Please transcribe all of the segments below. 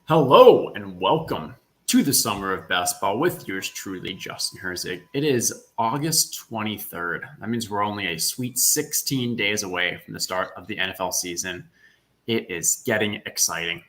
Hello and welcome to the Summer of Best Ball with yours truly, Justin Herzig. It is August 23rd. That means we're only a sweet 16 days away from the start of the NFL season. It is getting exciting.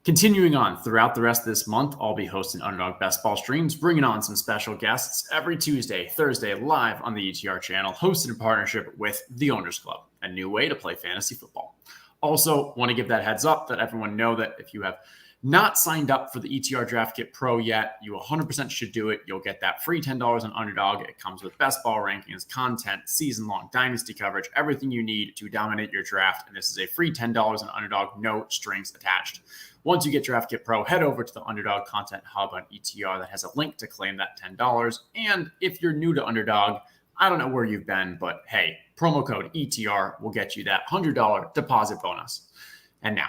Continuing on throughout the rest of this month, I'll be hosting Underdog Best Ball streams, bringing on some special guests every Tuesday, Thursday, live on the ETR channel, hosted in partnership with the Owners Club, a new way to play fantasy football. Also, want to give that heads up that everyone know that if you have not signed up for the ETR Draft Kit Pro yet, you 100% should do it. You'll get that free $10 on Underdog. It comes with best ball rankings, content, season-long Dynasty coverage, everything you need to dominate your draft. And this is a free $10 on Underdog, no strings attached. Once you get Draft Kit Pro, head over to the Underdog Content Hub on ETR that has a link to claim that $10. And if you're new to Underdog, I don't know where you've been, but hey, promo code ETR will get you that $100 deposit bonus. And now,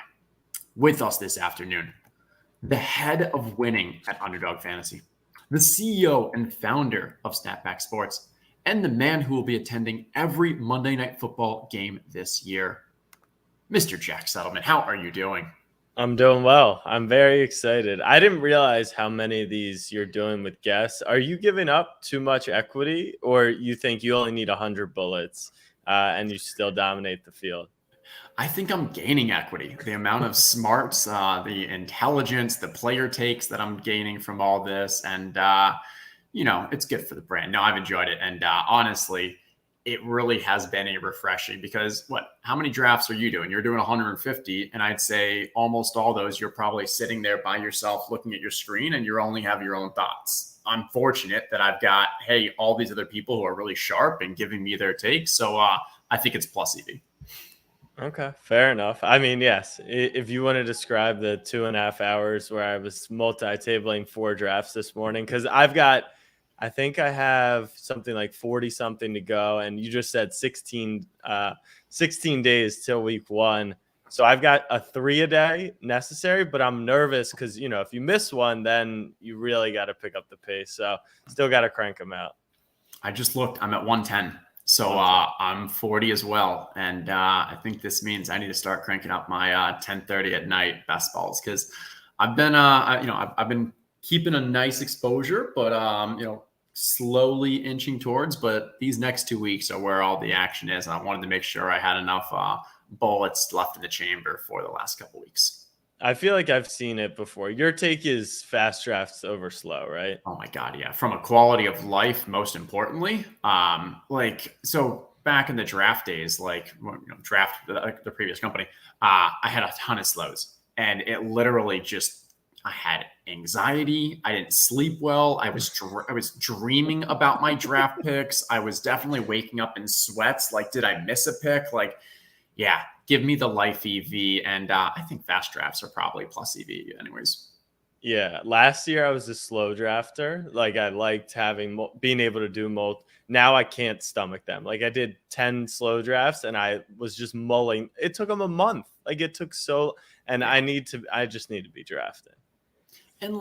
with us this afternoon, the head of winning at Underdog Fantasy, the CEO and founder of Snapback Sports, and the man who will be attending every Monday Night Football game this year, Mr. Jack Settleman. How are you doing? I'm doing well. I'm very excited. I didn't realize how many of these you're doing with guests. Are you giving up too much equity, or you think you only need 100 bullets and you still dominate the field? I think I'm gaining equity. The amount of smarts, the intelligence, the player takes that I'm gaining from all this. And, it's good for the brand. No, I've enjoyed it. And honestly, it really has been a refreshing because how many drafts are you doing? You're doing 150. And I'd say almost all those, you're probably sitting there by yourself looking at your screen and you only have your own thoughts. I'm fortunate that I've got, all these other people who are really sharp and giving me their takes. So I think it's plus EV. Okay, fair enough. I mean, yes, if you want to describe the 2.5 hours where I was multi-tabling 4 drafts this morning, because I think I have something like 40 something to go. And you just said 16 days till week 1. So I've got a 3 a day necessary, but I'm nervous because, if you miss one, then you really got to pick up the pace. So still got to crank them out. I just looked, I'm at 110. So I'm 40 as well. And I think this means I need to start cranking up my 10:30 at night best balls because I've been, I've been keeping a nice exposure, but, slowly inching towards. But these next 2 weeks are where all the action is. And I wanted to make sure I had enough bullets left in the chamber for the last couple weeks. I feel like I've seen it before. Your take is fast drafts over slow, right? Oh my God, yeah. From a quality of life, most importantly. So back in the draft days, draft the previous company, I had a ton of slows, and it literally I had anxiety. I didn't sleep well. I was dreaming about my draft picks. I was definitely waking up in sweats. Did I miss a pick? Yeah. Give me the life EV, and I think fast drafts are probably plus EV anyways. Yeah, last year I was a slow drafter. I liked being able to do Now I can't stomach them. I did 10 slow drafts, and I was just mulling. It took them a month. It took and I just need to be drafting. And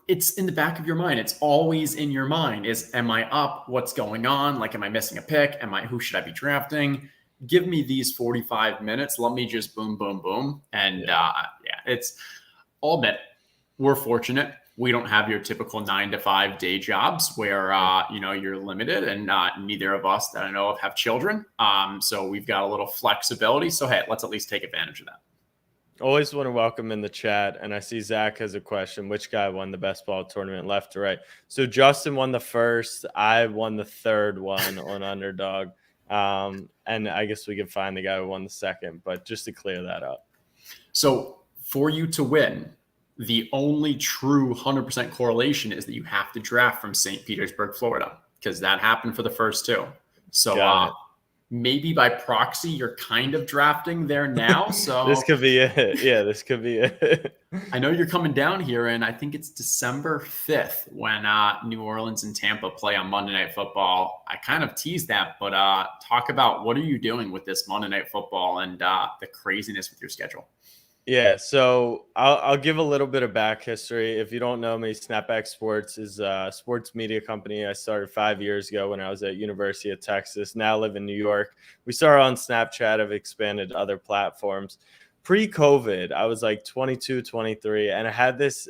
it's in the back of your mind. It's always in your mind. Am I up? What's going on? Am I missing a pick? Who should I be drafting? Give me these 45 minutes. Let me just boom, boom, boom. And I'll admit, we're fortunate. We don't have your typical 9-to-5 day jobs where, you're limited, and neither of us that I know of have children. So we've got a little flexibility. So, hey, let's at least take advantage of that. Always want to welcome in the chat. And I see Zach has a question. Which guy won the best ball tournament, left or right? So Justin won the first. I won the third one on Underdog. And I guess we can find the guy who won the second, but just to clear that up. So for you to win, the only true 100% correlation is that you have to draft from St. Petersburg, Florida, because that happened for the first 2. So maybe by proxy, you're kind of drafting there now. So this could be it. Yeah, this could be it. I know you're coming down here, and I think it's December 5th when New Orleans and Tampa play on Monday Night Football. I kind of teased that, but talk about what are you doing with this Monday Night Football and the craziness with your schedule? Yeah, so I'll give a little bit of back history. If you don't know me, Snapback Sports is a sports media company I started 5 years ago when I was at University of Texas. Now live in New York. We started on Snapchat, have expanded to other platforms. pre-COVID, I was like 22, 23, and I had this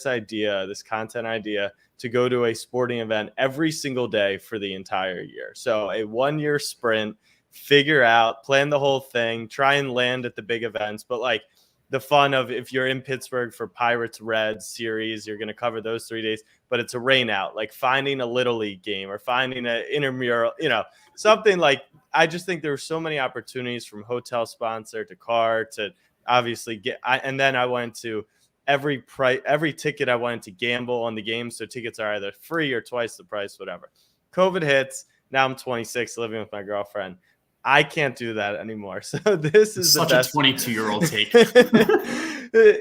idea, this content idea, to go to a sporting event every single day for the entire year. So a 1-year sprint, plan the whole thing, try and land at the big events. But like the fun of, if you're in Pittsburgh for Pirates Reds series, you're going to cover those 3 days, but it's a rain out, like finding a little league game or finding an intramural, something like, I just think there were so many opportunities, from hotel sponsor to car to obviously and then I went to every ticket I wanted to gamble on the game. So tickets are either free or twice the price, whatever. COVID hits. Now I'm 26, living with my girlfriend. I can't do that anymore. So this is such the best. a 22-year-old take.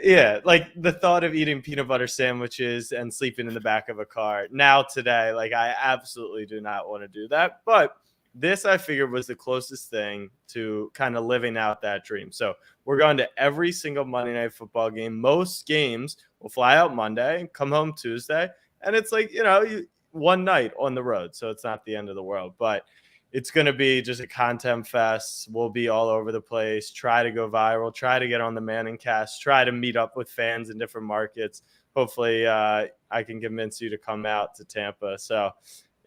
Yeah, like the thought of eating peanut butter sandwiches and sleeping in the back of a car. Now today, like I absolutely do not want to do that. But this, I figured, was the closest thing to kind of living out that dream. So we're going to every single Monday Night Football game. Most games will fly out Monday and come home Tuesday. And it's like, one night on the road. So it's not the end of the world. But it's going to be just a content fest. We'll be all over the place, try to go viral, try to get on the Manning cast, try to meet up with fans in different markets. Hopefully I can convince you to come out to Tampa. So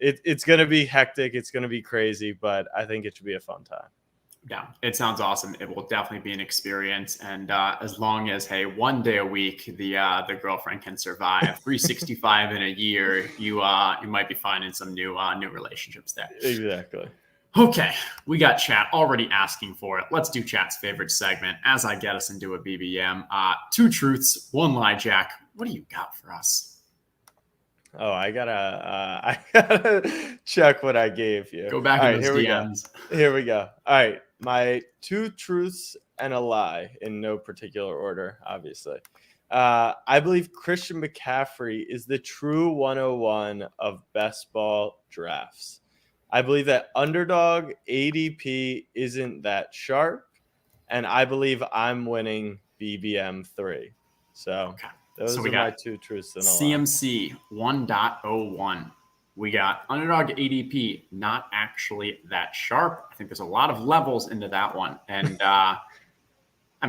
it's going to be hectic. It's going to be crazy, but I think it should be a fun time. Yeah, it sounds awesome. It will definitely be an experience. And as long as, hey, 1 day a week, the girlfriend can survive 365 in a year, you might be finding some new relationships there. Exactly. Okay, we got chat already asking for it. Let's do chat's favorite segment as I get us into a BBM. 2 truths, 1 lie, Jack. What do you got for us? Oh, I gotta check what I gave you. Go back in those DMs. Here we go. All right, my 2 truths and a lie in no particular order, obviously. I believe Christian McCaffrey is the true 101 of best ball drafts. I believe that Underdog ADP isn't that sharp, and I believe I'm winning BBM3. So. Okay. Those are my 2 truths and a lie. CMC 1.01. We got Underdog ADP, not actually that sharp. I think there's a lot of levels into that one. And I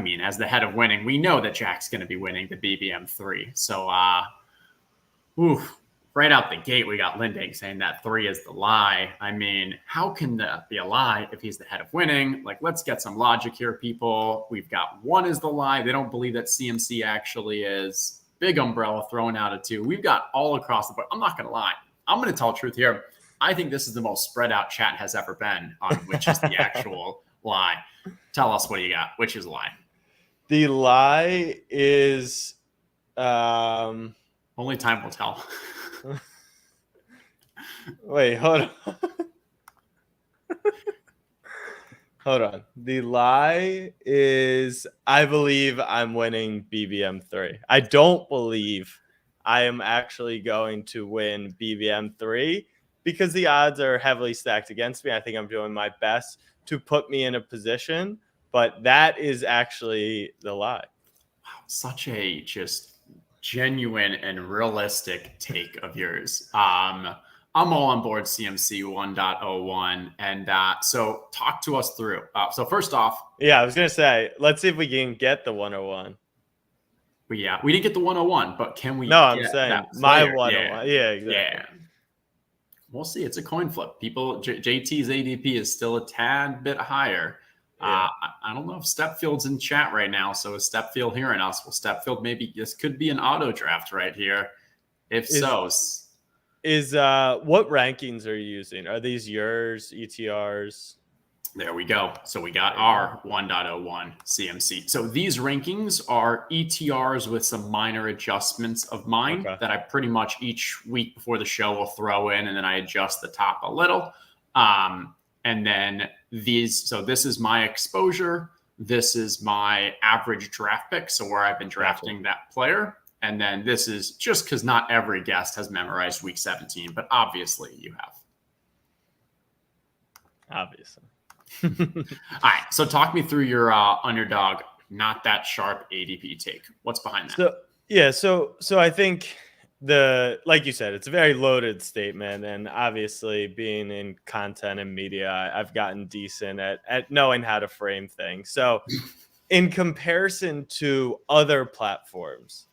mean, as the head of winning, we know that Jack's going to be winning the BBM3. So, right out the gate, we got Linding saying that 3 is the lie. I mean, how can that be a lie if he's the head of winning? Like, let's get some logic here, people. We've got 1 is the lie. They don't believe that CMC actually is. Big umbrella throwing out a 2. We've got all across the board. I'm not going to lie. I'm going to tell the truth here. I think this is the most spread out chat has ever been on which is the actual lie. Tell us what you got. Which is a lie? The lie is only time will tell. Wait, hold on. Hold on. The lie is I believe I'm winning BBM3. I don't believe I am actually going to win BBM3 because the odds are heavily stacked against me. I think I'm doing my best to put me in a position, but that is actually the lie. Wow, such a just genuine and realistic take of yours. I'm all on board CMC 1.01. And so talk to us through. So first off. Yeah, I was going to say, let's see if we can get the 101. But yeah, we didn't get the 101, but can we? No, I'm saying my 101. Yeah, exactly. Yeah. We'll see. It's a coin flip. JT's ADP is still a tad bit higher. Yeah. I don't know if Stepfield's in chat right now. So is Stepfield hearing us? Well, Stepfield, maybe this could be an auto draft right here. If so. What rankings are you using? Are these yours, ETRs? There we go. So we got our 1.01 CMC. So these rankings are ETRs with some minor adjustments of mine that I pretty much each week before the show will throw in, and then I adjust the top a little. And then so this is my exposure. This is my average draft pick. So where I've been drafting that player. And then this is just because not every guest has memorized week 17, but obviously you have. Obviously. All right. So talk me through your Underdog, not that sharp ADP take. What's behind that? So I think like you said, it's a very loaded statement. And obviously being in content and media, I've gotten decent at knowing how to frame things. So in comparison to other platforms,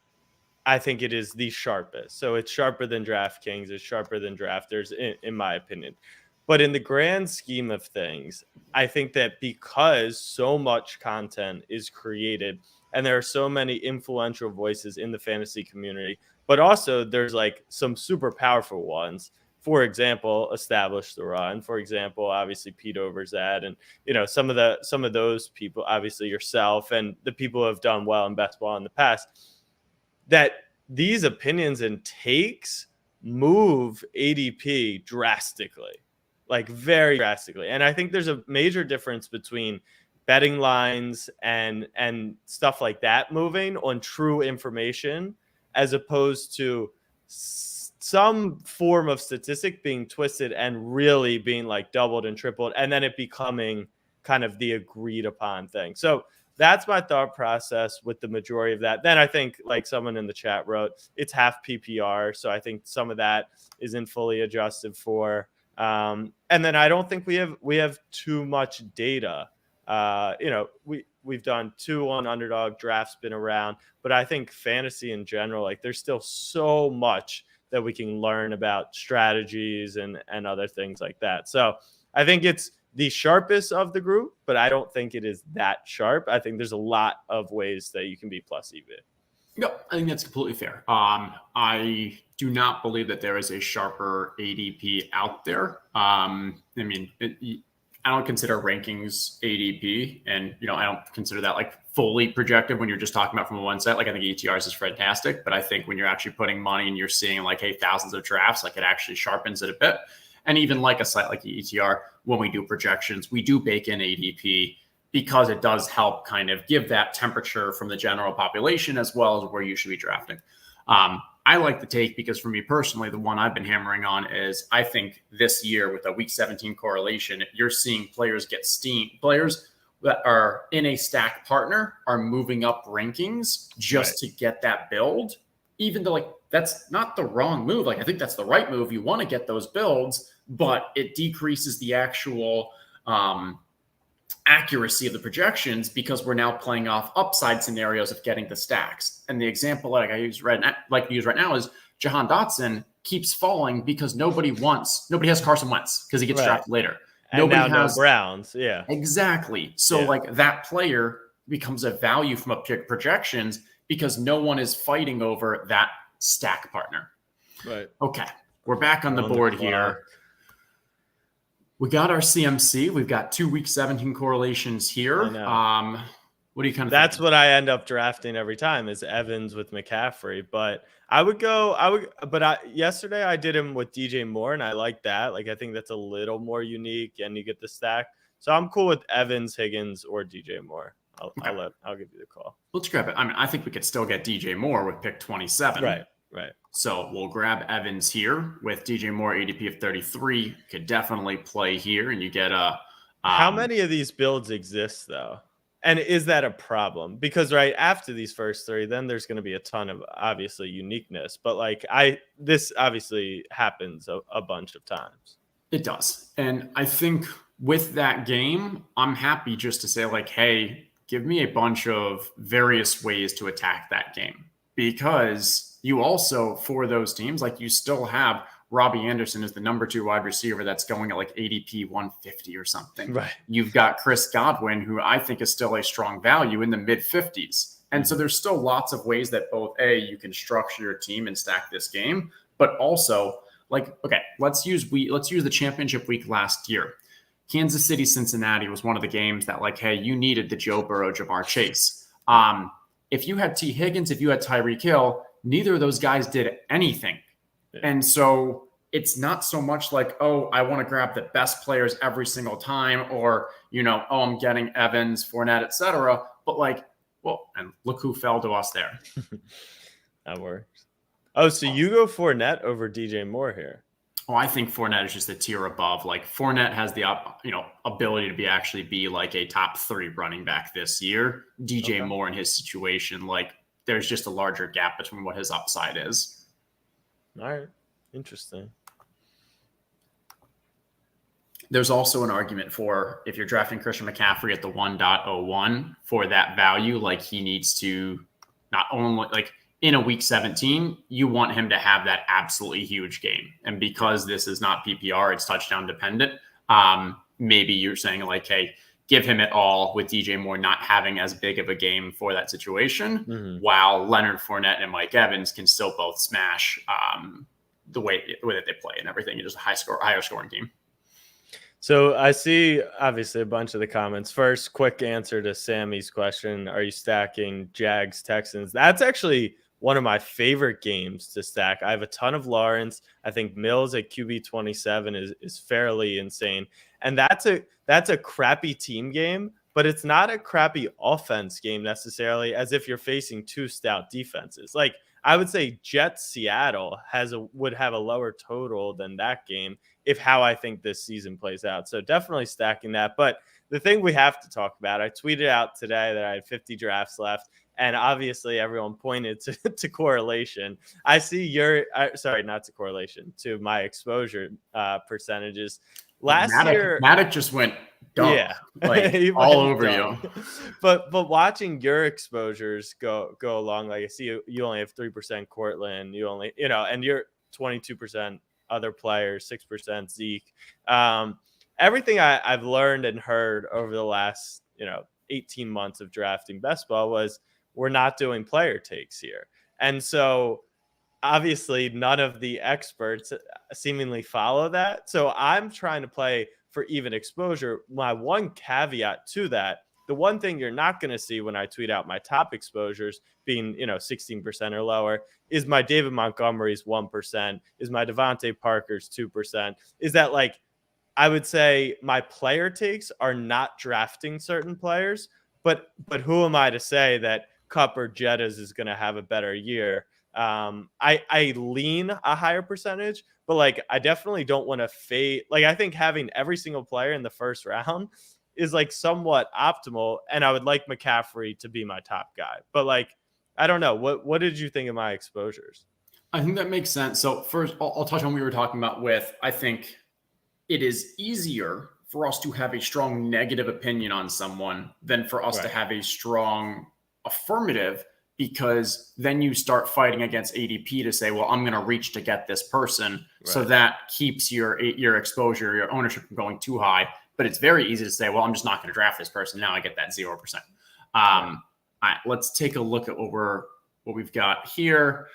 I think it is the sharpest. So it's sharper than DraftKings, it's sharper than Drafters, in my opinion. But in the grand scheme of things, I think that because so much content is created and there are so many influential voices in the fantasy community, but also there's like some super powerful ones. For example, Establish the Run. For example, obviously Pete Overzad, and some of those people, obviously yourself and the people who have done well in best ball in the past, that these opinions and takes move ADP drastically, like very drastically. And I think there's a major difference between betting lines and stuff like that moving on true information, as opposed to some form of statistic being twisted and really being like doubled and tripled, and then it becoming kind of the agreed upon thing. So that's my thought process with the majority of that. Then I think, like someone in the chat wrote, it's half PPR. So I think some of that isn't fully adjusted for. And then I don't think we have too much data. We've done 2 on Underdog, draft's been around, but I think fantasy in general, like there's still so much that we can learn about strategies and other things like that. So I think it's the sharpest of the group, but I don't think it is that sharp. I think there's a lot of ways that you can be plus EV. No, I think that's completely fair. I do not believe that there is a sharper ADP out there. I don't consider rankings ADP, and I don't consider that like fully projective when you're just talking about from one set. Like I think ETRs is fantastic, but I think when you're actually putting money and you're seeing like, hey, thousands of drafts, like it actually sharpens it a bit. And even like a site like ETR, when we do projections, we do bake in ADP because it does help kind of give that temperature from the general population as well as where you should be drafting. I like the take because for me personally, the one I've been hammering on is I think this year with a week 17 correlation, you're seeing players get steam. Players that are in a stack partner are moving up rankings just to get that build, even though like that's not the wrong move. Like I think that's the right move. You want to get those builds, but it decreases the actual accuracy of the projections because we're now playing off upside scenarios of getting the stacks. And the example like I use right now is Jahan Dotson keeps falling because nobody has Carson Wentz because he gets drafted later. And nobody has no Browns. Yeah, exactly. So like that player becomes a value from a projections because no one is fighting over that stack partner. Right. Okay. We're back on the board here. We got our CMC. We've got 2 week 17 correlations here. What do you kind of That's what I end up drafting every time is Evans with McCaffrey. But yesterday I did him with DJ Moore and I like that. Like I think that's a little more unique and you get the stack. So I'm cool with Evans, Higgins, or DJ Moore. I'll give you the call. Let's grab it. I think we could still get DJ Moore with pick 27. Right. So we'll grab Evans here with DJ Moore ADP of 33. Could definitely play here, and you get a. How many of these builds exist though? And is that a problem? Because right after these first 3, then there's going to be a ton of obviously uniqueness. But like this obviously happens a bunch of times. It does, and I think with that game, I'm happy just to say like, hey, give me a bunch of various ways to attack that game because. You also, for those teams, like you still have Robbie Anderson as the number 2 wide receiver that's going at like ADP 150 or something. Right. You've got Chris Godwin, who I think is still a strong value in the mid 50s. And so there's still lots of ways that both you can structure your team and stack this game, but also like, okay, let's use the championship week last year. Kansas City, Cincinnati was one of the games that like, hey, you needed the Joe Burrow, Jamar Chase. If you had T. Higgins, if you had Tyreek Hill, neither of those guys did anything. Yeah. And so it's not so much like, oh, I want to grab the best players every single time or, I'm getting Evans, Fournette, et cetera. But like, well, and look who fell to us there. That works. Oh, so you go Fournette over DJ Moore here. Oh, I think Fournette is just a tier above. Like Fournette has the ability to be like a top 3 running back this year. DJ Moore in his situation, like there's just a larger gap between what his upside is. All right. Interesting. there's also an argument for if you're drafting Christian McCaffrey at the 1.01 for that value, like he needs to not only like in a week 17, you want him to have that absolutely huge game. And because this is not PPR, it's touchdown dependent. Maybe you're saying like, hey, give him it all with DJ Moore not having as big of a game for that situation, while Leonard Fournette and Mike Evans can still both smash the way that they play and everything. It is a higher scoring team. So I see obviously a bunch of the comments. First, quick answer to Sammy's question. Are you stacking Jags Texans? That's actually one of my favorite games to stack. I have a ton of Lawrence. I think Mills at QB 27 is fairly insane. And that's a crappy team game, but it's not a crappy offense game necessarily, as if you're facing two stout defenses. Like I would say Jets Seattle would have a lower total than that game if how I think this season plays out. So definitely stacking that. But the thing we have to talk about, I tweeted out today that I had 50 drafts left. And obviously everyone pointed to correlation. I see not to correlation, to my exposure percentages. Last year, Maddox just went dumb, yeah, like all over you. But watching your exposures go along, like I see you only have 3% Cortland, and you're 22% other players, 6% Zeke. Everything I've learned and heard over the last 18 months of drafting best ball was we're not doing player takes here, and so obviously none of the experts seemingly follow that. So I'm trying to play for even exposure. My one caveat to that, the one thing you're not going to see when I tweet out my top exposures being, 16% or lower, is my David Montgomery's 1%, is my Devontae Parker's 2%, is that like, I would say my player takes are not drafting certain players, but who am I to say that Kupp or Jettas is going to have a better year? I lean a higher percentage, but like I definitely don't want to fade. Like I think having every single player in the first round is like somewhat optimal, and I would like McCaffrey to be my top guy. But like I don't know, what did you think of my exposures? I think that makes sense. So first, I'll touch on what we were talking about with. I think it is easier for us to have a strong negative opinion on someone than for us to have a strong affirmative, because then you start fighting against ADP to say, well, I'm going to reach to get this person. Right. So that keeps your exposure, your ownership from going too high. But it's very easy to say, well, I'm just not going to draft this person. Now I get that 0%. All right, let's take a look at what we've got here.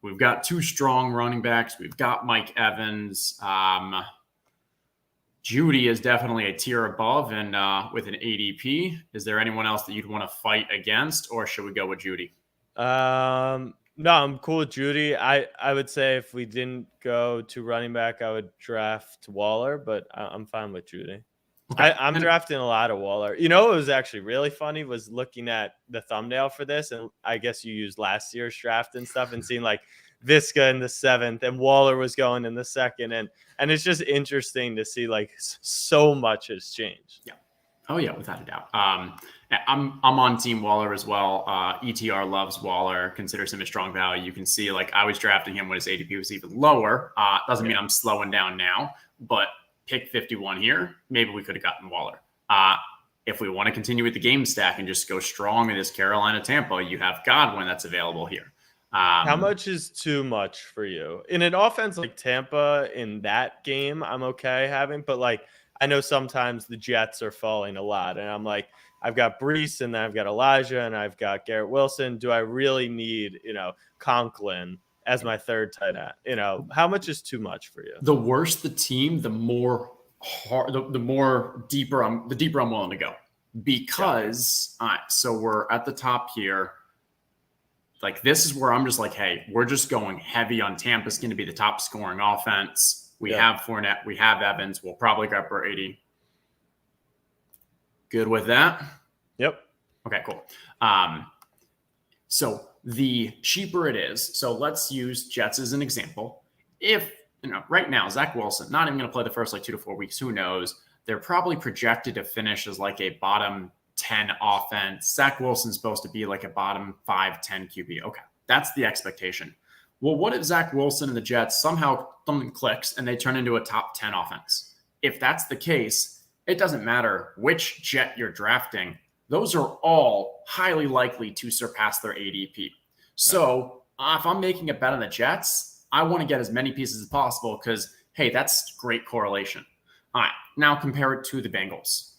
We've got two strong running backs. We've got Mike Evans. Judy is definitely a tier above, and with an ADP. Is there anyone else that you'd want to fight against, or should we go with Judy? No, I'm cool with Judy. I would say if we didn't go to running back, I would draft Waller, but I'm fine with Judy. Okay. I'm drafting a lot of Waller. What was actually really funny was looking at the thumbnail for this, and I guess you used last year's draft and stuff, and seeing like Visca in the 7th and Waller was going in the 2nd, and it's just interesting to see like so much has changed. Yeah. Oh yeah, without a doubt. I'm on Team Waller as well. ETR loves Waller, considers him a strong value. You can see like I was drafting him when his ADP was even lower. Doesn't mean I'm slowing down now, but pick 51 here, maybe we could have gotten Waller. If we want to continue with the game stack and just go strong in this Carolina Tampa, you have Godwin that's available here. How much is too much for you? In an offense like Tampa in that game, I'm okay having, but like I know sometimes the Jets are falling a lot, and I'm like, I've got Brees, and then I've got Elijah, and I've got Garrett Wilson. Do I really need, Conklin as my third tight end? How much is too much for you? The worse the team, the more hard, the deeper I'm willing to go, because so we're at the top here. Like this is where I'm just like, hey, we're just going heavy on Tampa's going to be the top scoring offense. We have Fournette, we have Evans. We'll probably go for 80. Good with that? Yep. Okay, cool. So the cheaper it is. So let's use Jets as an example. If, right now, Zach Wilson, not even going to play the first 2 to 4 weeks, who knows? They're probably projected to finish as like a bottom 10 offense. Zach Wilson's supposed to be like a bottom 5-10 QB. Okay, that's the expectation. Well, what if Zach Wilson and the Jets somehow something clicks and they turn into a top 10 offense? if that's the case, it doesn't matter which Jet you're drafting. Those are all highly likely to surpass their ADP. So if I'm making a bet on the Jets, I want to get as many pieces as possible because, hey, that's great correlation. All right, now compare it to the Bengals.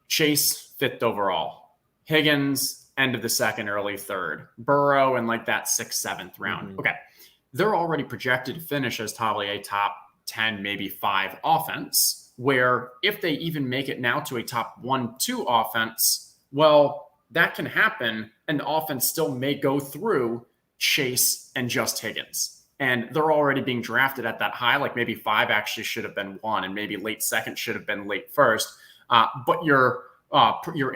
Chase, 5th overall. Higgins, end of the 2nd, early 3rd. Burrow in like that 6th, 7th round. Mm-hmm. Okay. They're already projected to finish as probably a top 10, maybe 5 offense, where if they even make it now to a top 1, 2 offense, well, that can happen, and the offense still may go through Chase and just Higgins. And they're already being drafted at that high, like maybe 5 actually should have been 1, and maybe late 2nd should have been late 1st. But your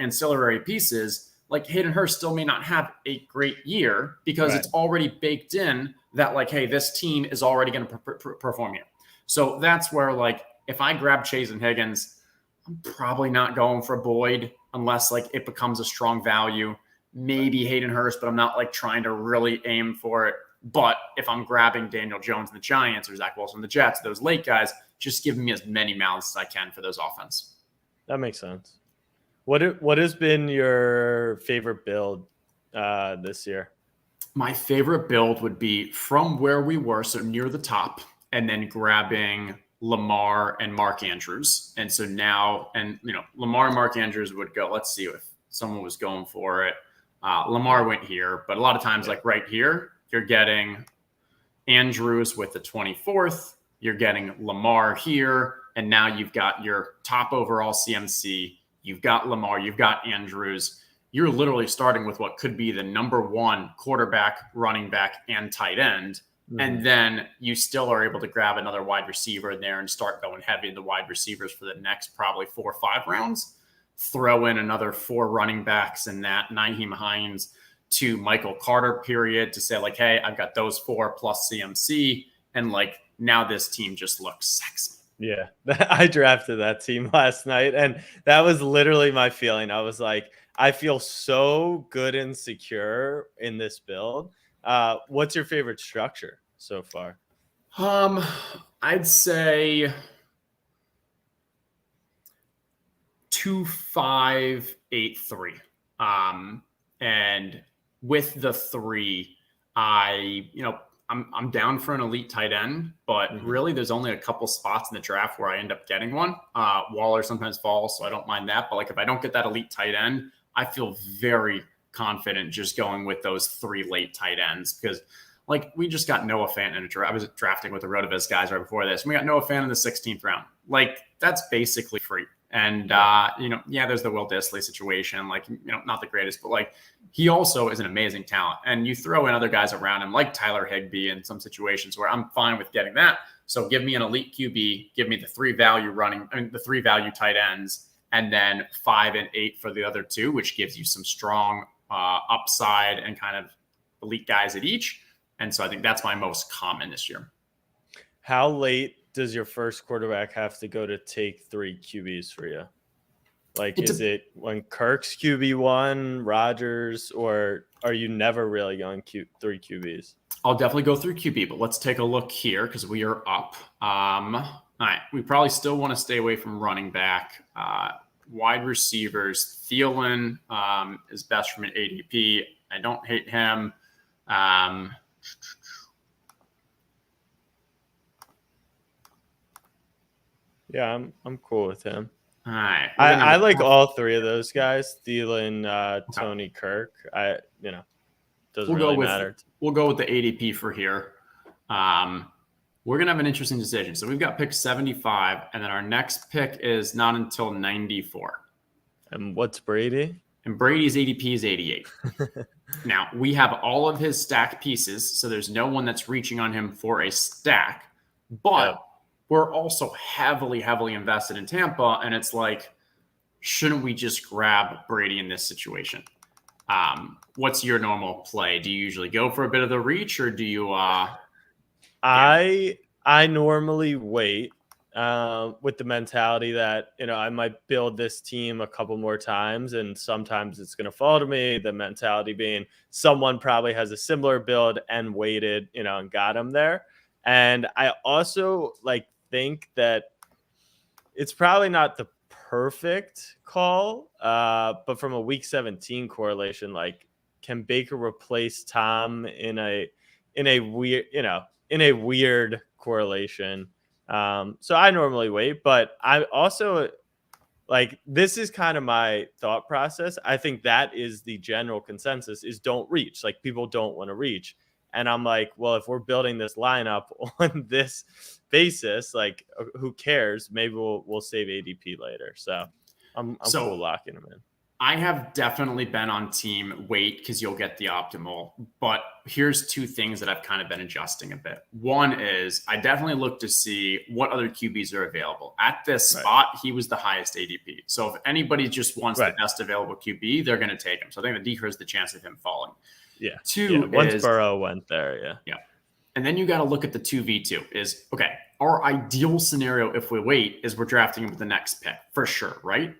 ancillary pieces, like Hayden Hurst, still may not have a great year because it's already baked in that, like, hey, this team is already going to perform here. So that's where, like, if I grab Chase and Higgins, I'm probably not going for Boyd unless, like, it becomes a strong value. Maybe Hayden Hurst, but I'm not, like, trying to really aim for it. But if I'm grabbing Daniel Jones and the Giants or Zach Wilson and the Jets, those late guys, just giving me as many mouths as I can for those offense. That makes sense. What has been your favorite build this year? My favorite build would be from where we were, so near the top, and then grabbing Lamar and Mark Andrews. And so now, and Lamar and Mark Andrews would go, let's see if someone was going for it. Lamar went here, but a lot of times, like right here, you're getting Andrews with the 24th, you're getting Lamar here, and now you've got your top overall CMC, you've got Lamar, you've got Andrews. You're literally starting with what could be the number 1 quarterback, running back, and tight end. Mm-hmm. And then you still are able to grab another wide receiver in there and start going heavy into wide receivers for the next probably 4 or 5 rounds. Throw in another 4 running backs in that Nyheim Hines to Michael Carter period to say, like, hey, I've got those 4 plus CMC. And, like, now this team just looks sexy. Yeah, I drafted that team last night, and that was literally my feeling. I was like, I feel so good and secure in this build. What's your favorite structure so far? I'd say 2-5-8-3. And with the 3, I'm down for an elite tight end, but really there's only a couple spots in the draft where I end up getting one. Waller sometimes falls, so I don't mind that. But like if I don't get that elite tight end, I feel very confident just going with those 3 late tight ends because like we just got Noah Fant in a draft. I was drafting with the Rotoviz guys right before this. We got Noah Fant in the 16th round. Like that's basically free. And, there's the Will Dissly situation, like, not the greatest, but like he also is an amazing talent. And you throw in other guys around him like Tyler Higbee in some situations where I'm fine with getting that. So give me an elite QB, give me the 3 value the 3 value tight ends, and then 5 and 8 for the other 2, which gives you some strong upside and kind of elite guys at each. And so I think that's my most common this year. How late does your first quarterback have to go to take 3 QBs for you? Like, is it when Kirk's QB1, Rodgers, or are you never really going 3 QBs? I'll definitely go through QB, but let's take a look here because we are up. All right, we probably still want to stay away from running back. Wide receivers, Thielen is best from an ADP. I don't hate him. Yeah, I'm cool with him. All right. I like all 3 of those guys. Thielen, Tony, Kirk. Doesn't really matter. We'll go with the ADP for here. We're going to have an interesting decision. So we've got pick 75, and then our next pick is not until 94. And what's Brady? And Brady's ADP is 88. Now, we have all of his stack pieces, so there's no one that's reaching on him for a stack. But we're also heavily, heavily invested in Tampa, and it's like, shouldn't we just grab Brady in this situation? What's your normal play? Do you usually go for a bit of the reach, or do you? I normally wait with the mentality that I might build this team a couple more times, and sometimes it's going to fall to me. The mentality being someone probably has a similar build and waited, and got him there. And I also think that it's probably not the perfect call, but from a week 17 correlation, like, can Baker replace Tom in a weird, in a weird correlation? So I normally wait, but I also like, this is kind of my thought process. I think that is the general consensus, is don't reach. Like, people don't want to reach. And I'm like, well, if we're building this lineup on this basis, like, who cares? Maybe we'll save ADP later. So I'm cool locking him in. I have definitely been on team wait because you'll get the optimal. But here's two things that I've kind of been adjusting a bit. One is I definitely look to see what other QBs are available. At this spot, he was the highest ADP. So if anybody just wants the best available QB, they're going to take him. So I think that decreases the chance of him falling. Yeah. Two, once Burrow went there, Yeah. And then you got to look at the 2v2 is, okay, our ideal scenario if we wait is we're drafting him with the next pick for sure, right?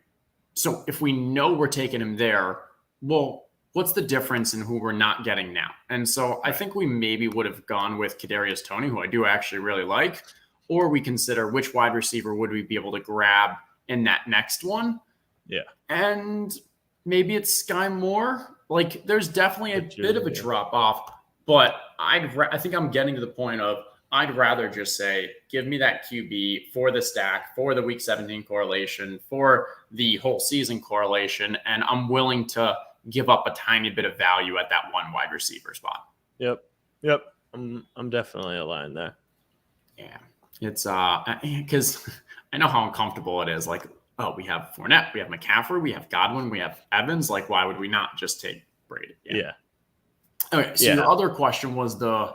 So if we know we're taking him there, well, what's the difference in who we're not getting now? And so I think we maybe would have gone with Kadarius Toney, who I do actually really like, or we consider which wide receiver would we be able to grab in that next one. Yeah. And maybe it's Sky Moore. Like, there's definitely a bit of a drop off, but I think I'm getting to the point of I'd rather just say, give me that QB for the stack, for the week 17 correlation, for the whole season correlation, and I'm willing to give up a tiny bit of value at that one wide receiver spot. Yep. I'm definitely aligned there. Yeah. It's because I know how uncomfortable it is. Like, oh, we have Fournette, we have McCaffrey, we have Godwin, we have Evans. Like, why would we not just take Brady? Yeah. Okay. So your other question was the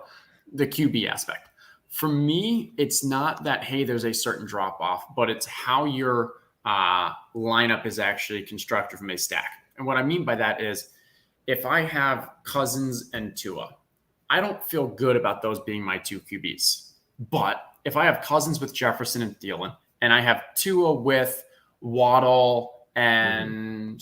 QB aspect. For me, it's not that, hey, there's a certain drop off, but it's how your lineup is actually constructed from a stack. And what I mean by that is if I have Cousins and Tua, I don't feel good about those being my two QBs. But if I have Cousins with Jefferson and Thielen, and I have Tua with Waddle and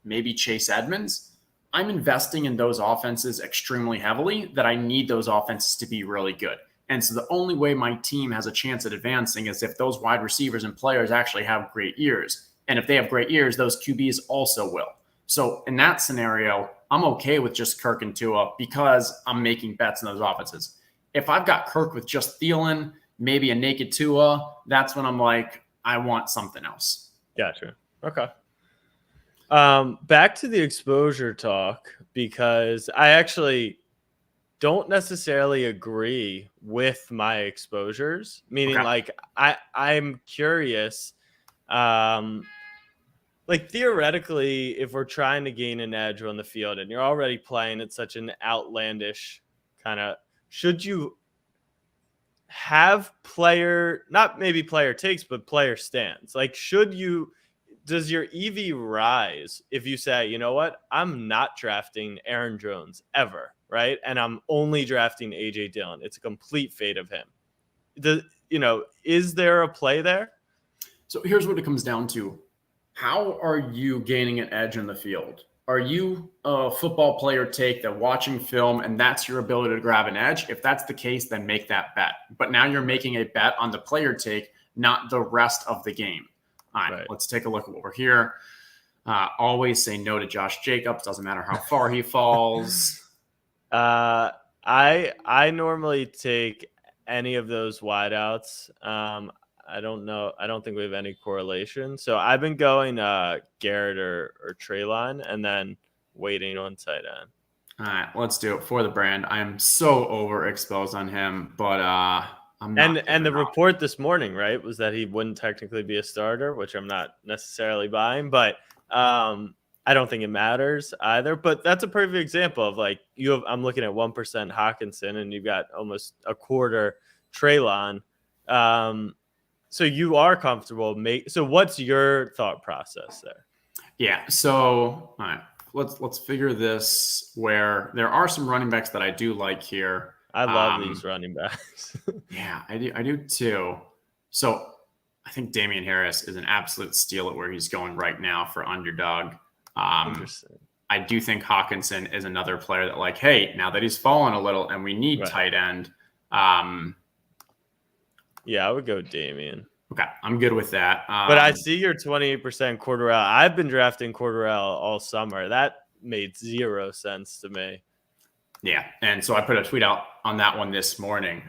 maybe Chase Edmonds, I'm investing in those offenses extremely heavily that I need those offenses to be really good. And so the only way my team has a chance at advancing is if those wide receivers and players actually have great years. And if they have great years, those QBs also will. So in that scenario, I'm okay with just Kirk and Tua because I'm making bets in those offenses. If I've got Kirk with just Thielen, maybe a naked Tua, that's when I'm like, I want something else. Gotcha. Okay. Back to the exposure talk, because I actually don't necessarily agree with my exposures, meaning like I'm curious, like, theoretically, if we're trying to gain an edge on the field and you're already playing at such an outlandish kind of, should you have not maybe player takes, but player stands? Like, does your EV rise if you say, you know what, I'm not drafting Aaron Jones ever, right? And I'm only drafting AJ Dillon. It's a complete fade of him. Is there a play there? So here's what it comes down to. How are you gaining an edge in the field? Are you a football player take that watching film and that's your ability to grab an edge? If that's the case, then make that bet. But now you're making a bet on the player take, not the rest of the game. All right. Let's take a look at what we're here. Always say no to Josh Jacobs. Doesn't matter how far he falls. I normally take any of those wideouts. I don't know. I don't think we have any correlation. So I've been going Garrett or Treylon and then waiting on tight end. All right, let's do it for the brand. I am so overexposed on him, but I'm not. And the report this morning, right, was that he wouldn't technically be a starter, which I'm not necessarily buying, but I don't think it matters either. But that's a perfect example of, like, I'm looking at 1% Hawkinson and you've got almost a quarter Treylon. So you are comfortable. So what's your thought process there? Yeah. So all right, let's figure this, where there are some running backs that I do like here. I love these running backs. Yeah, I do too. So I think Damian Harris is an absolute steal at where he's going right now for Underdog. Interesting. I do think Hawkinson is another player that, like, hey, now that he's fallen a little and we need tight end. Yeah, I would go Damian. Okay, I'm good with that. But I see your 28% Cordarrelle. I've been drafting Cordarrelle all summer. That made zero sense to me. Yeah, and so I put a tweet out on that one this morning.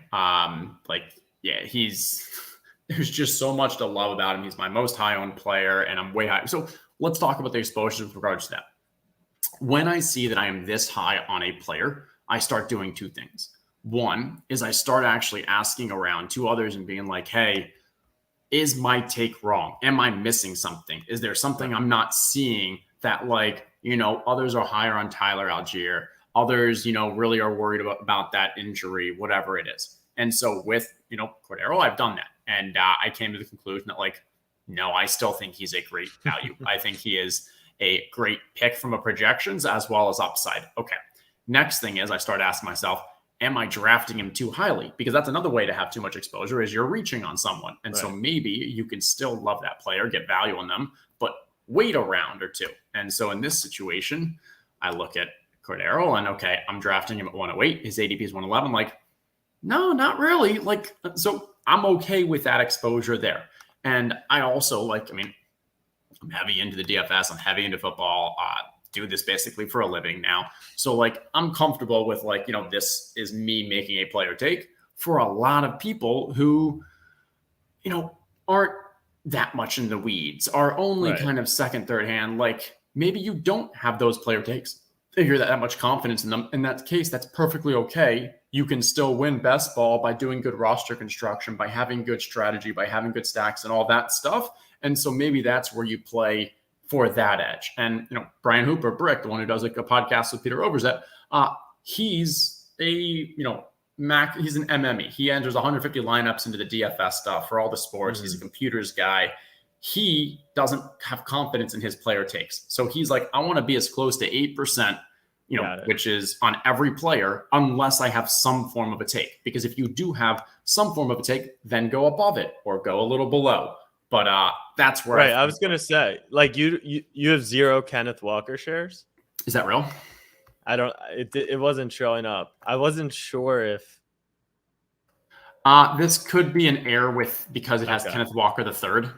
There's just so much to love about him. He's my most high-owned player, and I'm way high. So let's talk about the exposure with regards to that. When I see that I am this high on a player, I start doing two things. One is I start actually asking around to others and being like, hey, is my take wrong? Am I missing something? Is there something I'm not seeing that, others are higher on Tyler Algier? Others, really are worried about that injury, whatever it is. And so with, Cordero, I've done that. And I came to the conclusion that, no, I still think he's a great value. I think he is a great pick from a projections as well as upside. Okay. Next thing is I start asking myself, am I drafting him too highly? Because that's another way to have too much exposure is you're reaching on someone. And so maybe you can still love that player, get value on them, but wait a round or two. And so in this situation, I look at Cordero and okay, I'm drafting him at 108. His ADP is 111. No, not really. So I'm okay with that exposure there. And I also I'm heavy into the DFS. I'm heavy into football. Do this basically for a living now. So I'm comfortable with this is me making a player take for a lot of people who, aren't that much in the weeds, are only kind of second, third hand. Maybe you don't have those player takes. If you're that much confidence in them, in that case, that's perfectly okay. You can still win best ball by doing good roster construction, by having good strategy, by having good stacks and all that stuff. And so maybe that's where you play for that edge. And, Brian Hooper, Brick, the one who does a podcast with Peter Overzet, he's a, he's an MME. He enters 150 lineups into the DFS stuff for all the sports. He's a computers guy. He doesn't have confidence in his player takes. So he's like, I want to be as close to 8%, which is on every player, unless I have some form of a take. Because if you do have some form of a take, then go above it or go a little below. But that's where I was gonna say, you have 0 Kenneth Walker shares. Is that real? I don't. It wasn't showing up. I wasn't sure if. This could be an error because it has Kenneth Walker the third.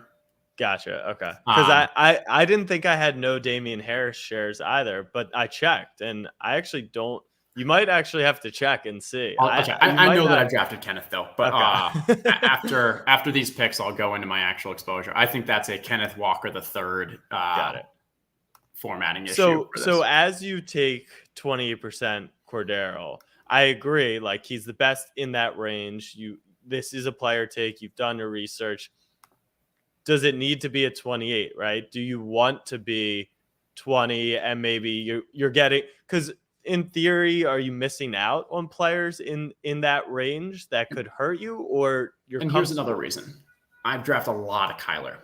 Gotcha. Okay. Because I didn't think I had no Damian Harris shares either, but I checked and I actually don't. You might actually have to check and see. I know that I've drafted Kenneth though, but after these picks, I'll go into my actual exposure. I think that's a Kenneth Walker the third. Got it. Formatting issue. So as you take 28% Cordero, I agree. He's the best in that range. This is a player take. You've done your research. Does it need to be a 28, right? Do you want to be 20 and maybe you're getting, because in theory, are you missing out on players in that range that could hurt you, or here's another reason. I've drafted a lot of Kyler,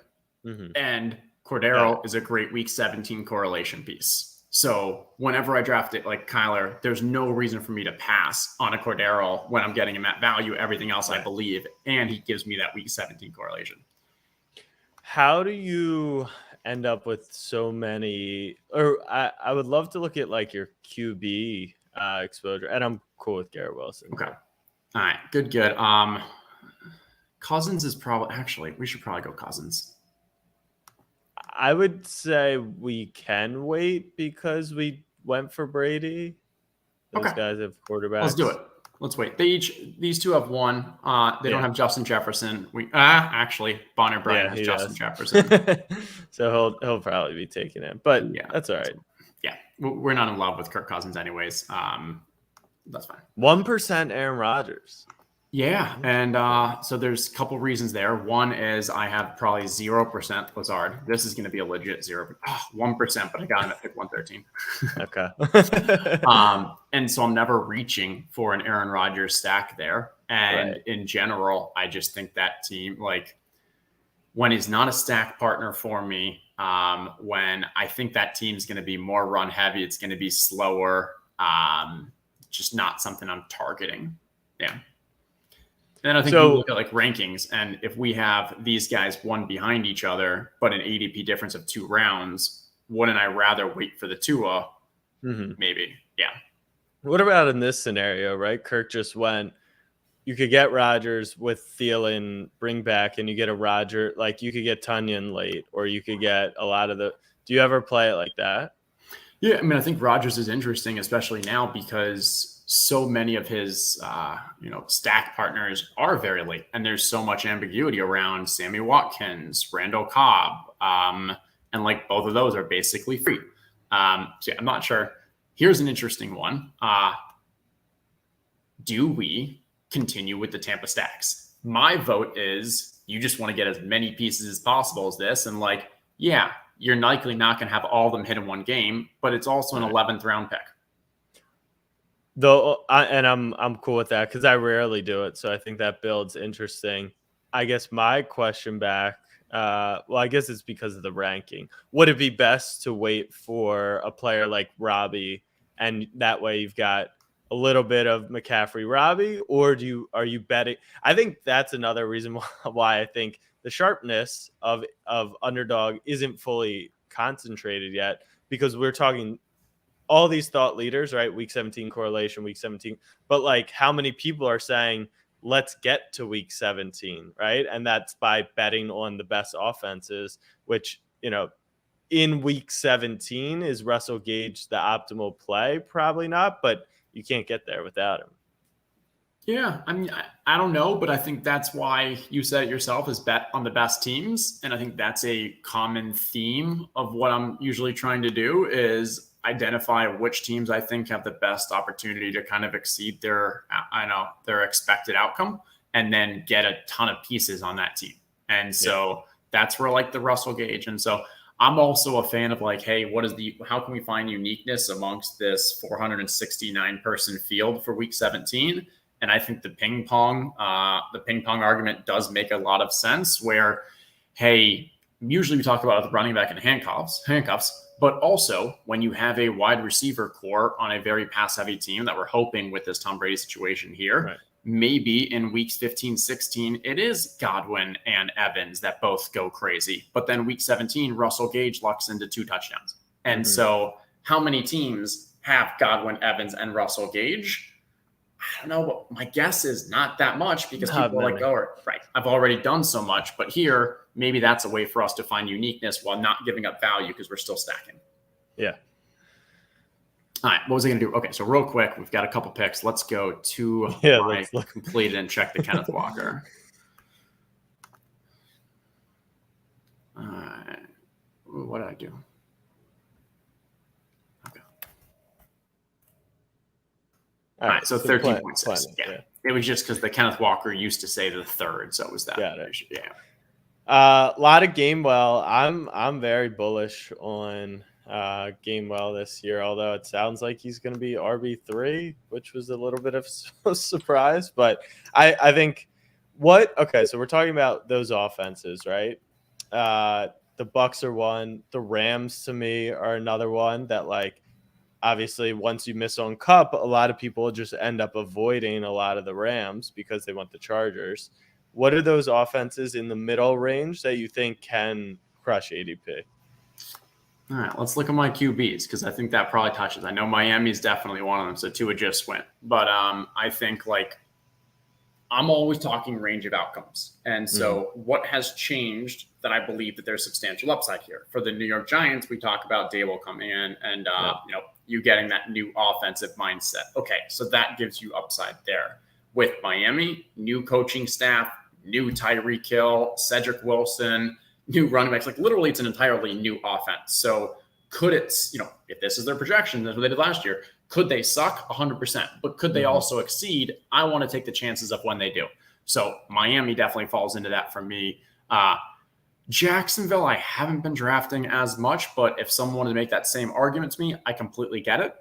and Cordero is a great week 17 correlation piece. So whenever I draft it like Kyler, there's no reason for me to pass on a Cordero when I'm getting him at value, everything else I believe, and he gives me that week 17 correlation. How do you end up with so many, or I would love to look at your QB exposure, and I'm cool with Garrett Wilson. Okay. All right. Good. Cousins is we should probably go Cousins. I would say we can wait because we went for Brady. Those guys have quarterbacks. Let's do it. Let's wait. These two have one. They don't have Justin Jefferson. Actually, Bonner Bryant has Justin Jefferson. So he'll probably be taking it, but that's all right. Yeah, we're not in love with Kirk Cousins, anyways. That's fine. 1% Aaron Rodgers. Yeah, and so there's a couple reasons there. One is I have probably 0% Lazard. This is going to be a legit 1%, but I got him at pick 113. Okay. And so I'm never reaching for an Aaron Rodgers stack there. And in general, I just think that team, when he's not a stack partner for me, when I think that team's going to be more run heavy, it's going to be slower, just not something I'm targeting. Yeah. And I think you look at rankings, and if we have these guys one behind each other, but an ADP difference of 2 rounds, wouldn't I rather wait for the Tua? Maybe. Yeah. What about in this scenario, right? Kirk just went you could get Rodgers with Thielen, bring back, and you get a Roger. Like you could get Tunyon late, or you could get a lot of the. Do you ever play it like that? Yeah, I mean, I think Rodgers is interesting, especially now because so many of his, stack partners are very late, and there's so much ambiguity around Sammy Watkins, Randall Cobb, and like both of those are basically free. So yeah, I'm not sure. Here's an interesting one. Do we continue with the Tampa stacks? My vote is you just want to get as many pieces as possible as this, and like, yeah, you're likely not going to have all of them hit in one game, but it's also an 11th round pick. Though, I'm cool with that because I rarely do it, so I think that build's interesting. I guess my question back, well, I guess it's because of the ranking. Would it be best to wait for a player like Robbie, and that way you've got a little bit of McCaffrey, Robbie, or are you betting? I think that's another reason why I think the sharpness of Underdog isn't fully concentrated yet, because we're talking all these thought leaders, right? Week 17 correlation, week 17. But like how many people are saying, let's get to week 17, right? And that's by betting on the best offenses, which, in week 17, is Russell Gage the optimal play? Probably not, but you can't get there without him. Yeah, I mean, I don't know, but I think that's why you said it yourself, is bet on the best teams. And I think that's a common theme of what I'm usually trying to do is identify which teams I think have the best opportunity to kind of exceed their expected outcome, and then get a ton of pieces on that team. And so that's where like the Russell Gage. And so I'm also a fan of like, hey, how can we find uniqueness amongst this 469 person field for week 17? And I think the ping pong argument does make a lot of sense where, hey, usually we talk about the running back in handcuffs, but also when you have a wide receiver core on a very pass heavy team that we're hoping with this Tom Brady situation here, right, maybe in weeks 15, 16, it is Godwin and Evans that both go crazy. But then week 17, Russell Gage lucks into 2 touchdowns. And so how many teams have Godwin, Evans, and Russell Gage? I don't know, but my guess is not that much, because people are like, oh, right, I've already done so much. But here, maybe that's a way for us to find uniqueness while not giving up value because we're still stacking. Yeah. All right, what was I going to do? Okay, so real quick, we've got a couple picks. Let's go to my completed and check the Kenneth Walker. All right, what did I do? All right, so 13.6. Yeah. It was just because the Kenneth Walker used to say the third, so it was that. Yeah. A lot of Gamewell. I'm very bullish on Gamewell this year, although it sounds like he's going to be RB3, which was a little bit of a surprise. But I think so we're talking about those offenses, right? The Bucks are one. The Rams, to me, are another one that, like, obviously, once you miss on Cup, a lot of people just end up avoiding a lot of the Rams because they want the Chargers. What are those offenses in the middle range that you think can crush ADP? All right, let's look at my QBs, because I think that probably touches. I know Miami's definitely one of them, so Tua just went. But I think, like, I'm always talking range of outcomes. And so what has changed that I believe that there's substantial upside here? For the New York Giants, we talk about Dable coming in and, you getting that new offensive mindset. Okay, so that gives you upside there. With Miami, new coaching staff, new Tyreek Hill, Cedric Wilson, new running backs. Like, literally, it's an entirely new offense. So could it, if this is their projection, that's what they did last year, could they suck? 100%. But could they also exceed? I want to take the chances of when they do. So Miami definitely falls into that for me. Jacksonville, I haven't been drafting as much, but if someone wanted to make that same argument to me, I completely get it.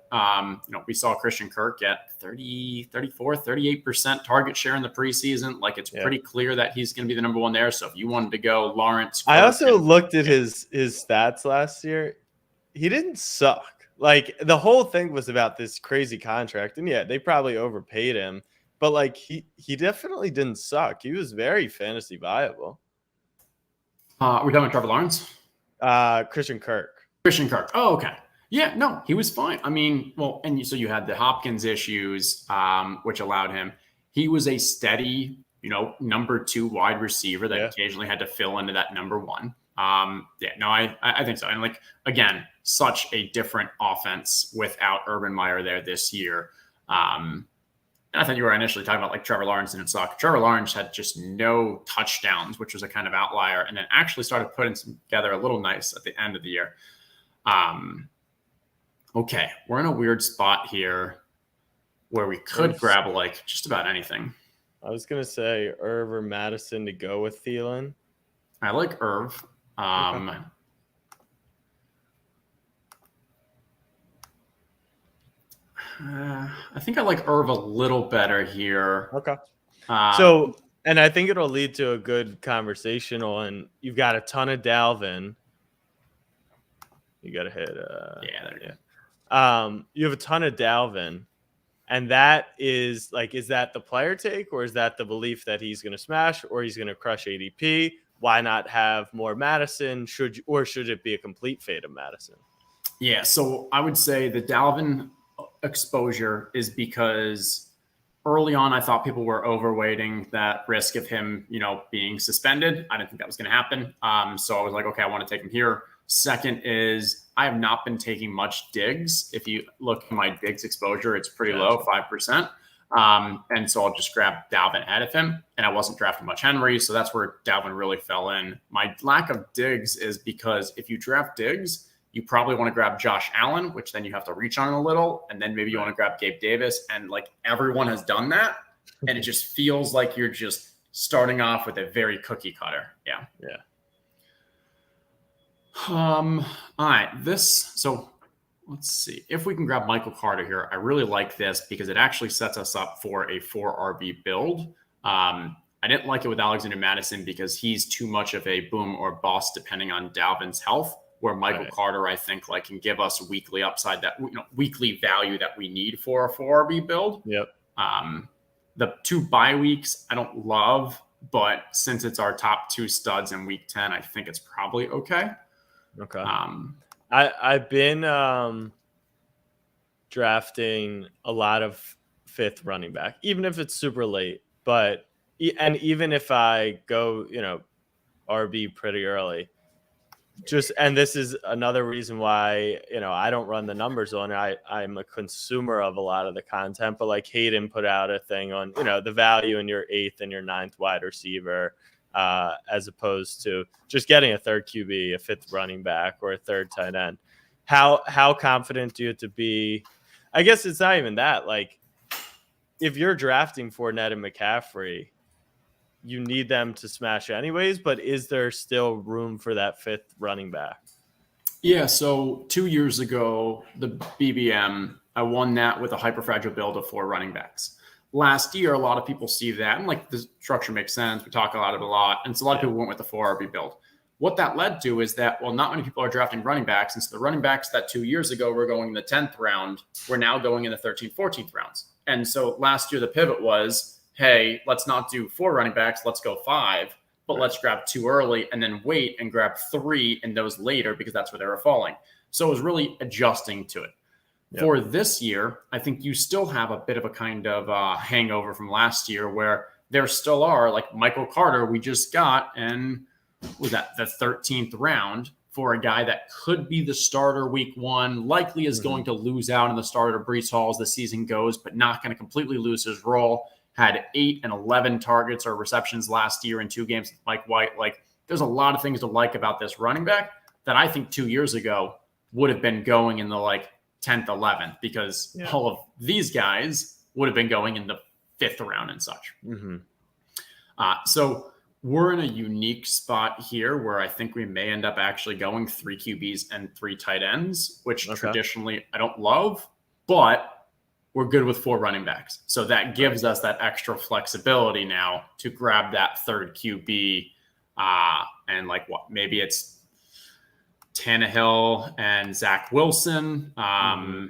We saw Christian Kirk get 38% target share in the preseason. Like, it's pretty clear that he's going to be the number one there. So if you wanted to go Lawrence, I also looked at his stats last year. He didn't suck. Like, the whole thing was about this crazy contract, and they probably overpaid him, but like he definitely didn't suck. He was very fantasy viable. We're done with Trevor Lawrence? Christian Kirk. Oh, okay. Yeah, no, he was fine. I mean, well, so you had the Hopkins issues, which allowed him. he was a steady, number 2 wide receiver that Yeah. occasionally had to fill into that number 1. I think so. And like, again, such a different offense without Urban Meyer there this year. And I thought you were initially talking about like Trevor Lawrence didn't suck. Trevor Lawrence had just no touchdowns, which was a kind of outlier, and then actually started putting some together a little nice at the end of the year. Okay, we're in a weird spot here where we could grab like just about anything. I was going to say Irv or Madison to go with Thielen. I like Irv. Okay. I think I like Irv a little better here. Okay. And I think it'll lead to a good conversation on, you've got a ton of Dalvin. You got to hit. There you go. You have a ton of Dalvin. And that is like, is that the player take, or is that the belief that he's going to smash or he's going to crush ADP? Why not have more Madison? Should it be a complete fade of Madison? Yeah, so I would say the Dalvin exposure is because early on I thought people were overweighting that risk of him, being suspended. I didn't think that was going to happen. So I was like, okay, I want to take him here. Second is I have not been taking much Diggs. If you look at my Diggs exposure, it's pretty low, 5%. And so I'll just grab Dalvin ahead of him. And I wasn't drafting much Henry, so that's where Dalvin really fell in. My lack of Diggs is because if you draft Diggs, you probably want to grab Josh Allen, which then you have to reach on a little. And then maybe you want to grab Gabe Davis. And like everyone has done that. And it just feels like you're just starting off with a very cookie cutter. Yeah. Yeah. All right. So let's see if we can grab Michael Carter here. I really like this because it actually sets us up for a 4 RB build. I didn't like it with Alexander Madison because he's too much of a boom or bust depending on Dalvin's health, where Michael Carter, I think, like can give us weekly upside, that weekly value that we need for a 4 RB build. Yep. The 2 bye weeks I don't love, but since it's our top 2 studs in week 10, I think it's probably okay. Okay. I've been drafting a lot of 5th running back, even if it's super late. But even if I go, RB pretty early, and this is another reason why I don't run the numbers on it. I'm a consumer of a lot of the content, but like Hayden put out a thing on the value in your 8th and your 9th wide receiver. As opposed to just getting a 3rd QB, a 5th running back, or a 3rd tight end. How confident do you have to be? I guess it's not even that. Like, if you're drafting Fournette and McCaffrey, you need them to smash anyways, but is there still room for that 5th running back? Yeah, so 2 years ago, the BBM, I won that with a hyperfragile build of 4 running backs. Last year, a lot of people see that, and like the structure makes sense. We talk about it a lot, and so a lot of people went with the 4 RB build. What that led to is that, not many people are drafting running backs, and so the running backs that 2 years ago were going in the 10th round, we're now going in the 13th, 14th rounds. And so last year, the pivot was, hey, let's not do 4 running backs, let's go 5, but let's grab 2 early and then wait and grab 3 in those later because that's where they were falling. So it was really adjusting to it. Yep. For this year, I think you still have a bit of a kind of hangover from last year where there still are, like Michael Carter we just got, and was that the 13th round for a guy that could be the starter week 1, likely is going to lose out in the start of Breece Hall as the season goes, but not going to completely lose his role. Had 8 and 11 targets or receptions last year in 2 games with Mike White. Like, there's a lot of things to like about this running back that I think 2 years ago would have been going in the 10th, 11th, because all of these guys would have been going in the 5th round and such. So we're in a unique spot here where I think we may end up actually going 3 QBs and 3 tight ends, which traditionally I don't love, but we're good with 4 running backs. So that gives us that extra flexibility now to grab that 3rd QB. And maybe it's Tannehill and Zach Wilson. Yeah.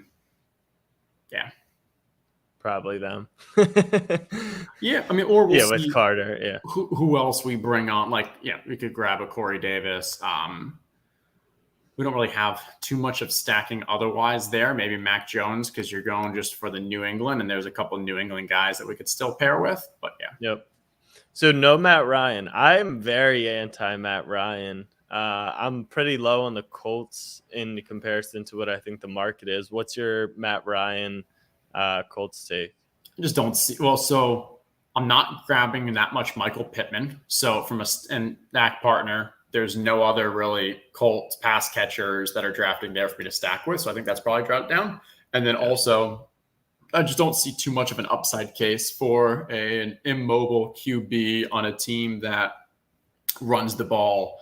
Probably them. Yeah. I mean, or we'll see with Carter. Yeah. Who else we bring on? We could grab a Corey Davis. we don't really have too much of stacking otherwise there. Maybe Mac Jones, because you're going just for the New England, and there's a couple of New England guys that we could still pair with. But yeah. Yep. So no Matt Ryan. I'm very anti Matt Ryan. I'm pretty low on the Colts in comparison to what I think the market is. What's your Matt Ryan Colts take? I just don't see. Well, so I'm not grabbing that much Michael Pittman. So from and that partner, there's no other really Colts pass catchers that are drafting there for me to stack with. So I think that's probably dropped down. And then also, I just don't see too much of an upside case for an immobile QB on a team that runs the ball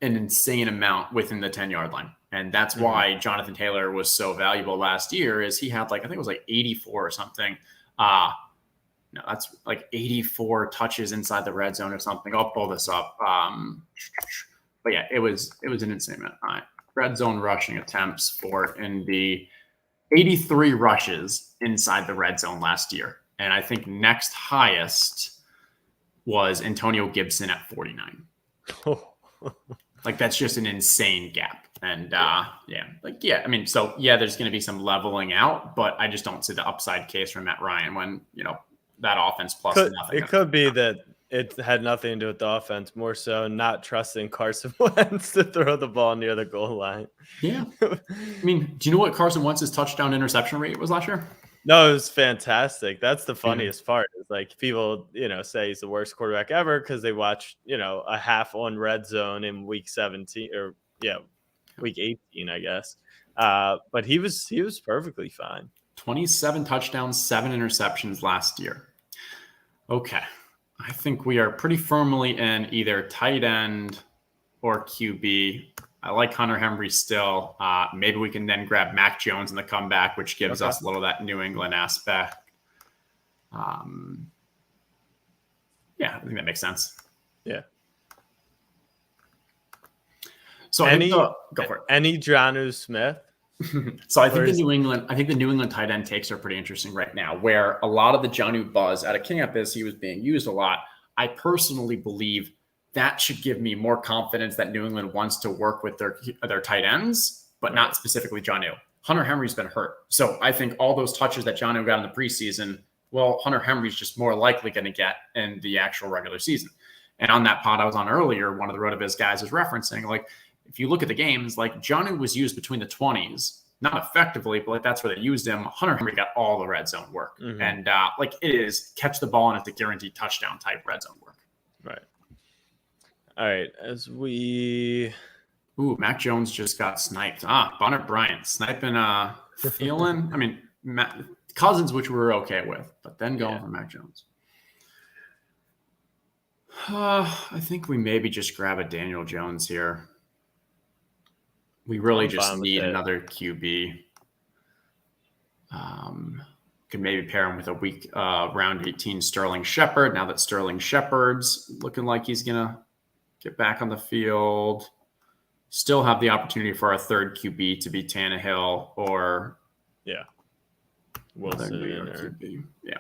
an insane amount within the 10-yard line. And that's why Jonathan Taylor was so valuable last year, is he had I think it was 84 or something. No, that's 84 touches inside the red zone or something. I'll pull this up. But yeah, it was an insane amount. All right. Red zone rushing attempts for Indy, 83 rushes inside the red zone last year. And I think next highest was Antonio Gibson at 49. That's just an insane gap. And I mean, so yeah, there's going to be some leveling out, but I just don't see the upside case for Matt Ryan when, that offense plus nothing. It could be that it had nothing to do with the offense, more so not trusting Carson Wentz to throw the ball near the goal line. Yeah. I mean, do you know what Carson Wentz's touchdown interception rate was last year? No, it was fantastic. That's the funniest part. Is people, say he's the worst quarterback ever because they watched, a half on red zone in week 17 or week 18, I guess. But he was perfectly fine. 27 touchdowns, 7 interceptions last year. Okay. I think we are pretty firmly in either tight end or QB. I like Hunter Henry still. Maybe we can then grab Mac Jones in the comeback, which gives us a little of that New England aspect. I think that makes sense. Yeah. So go for it. Any Jonnu Smith? So I think the New England tight end takes are pretty interesting right now, where a lot of the Jonnu buzz out of camp is he was being used a lot. I personally believe that should give me more confidence that New England wants to work with their tight ends, but not specifically Jonnu. Hunter Henry's been hurt. So I think all those touches that Jonnu got in the preseason, well, Hunter Henry's just more likely going to get in the actual regular season. And on that pod I was on earlier, one of the RotoViz guys is referencing, if you look at the games, Jonnu was used between the 20s, not effectively, but that's where they used him. Hunter Henry got all the red zone work. Mm-hmm. And it is catch the ball and it's a guaranteed touchdown type red zone work. Right. All right. Mac Jones just got sniped. Bonner Bryant sniping Thielen. I mean, Cousins, which we were okay with, but then going for Mac Jones. I think we maybe just grab a Daniel Jones here. We really just need another QB. Could maybe pair him with a week round 18 Sterling Shepard. Now that Sterling Shepard's looking like he's gonna get back on the field, still have the opportunity for our third QB to be Tannehill or Wilson or QB. Yeah.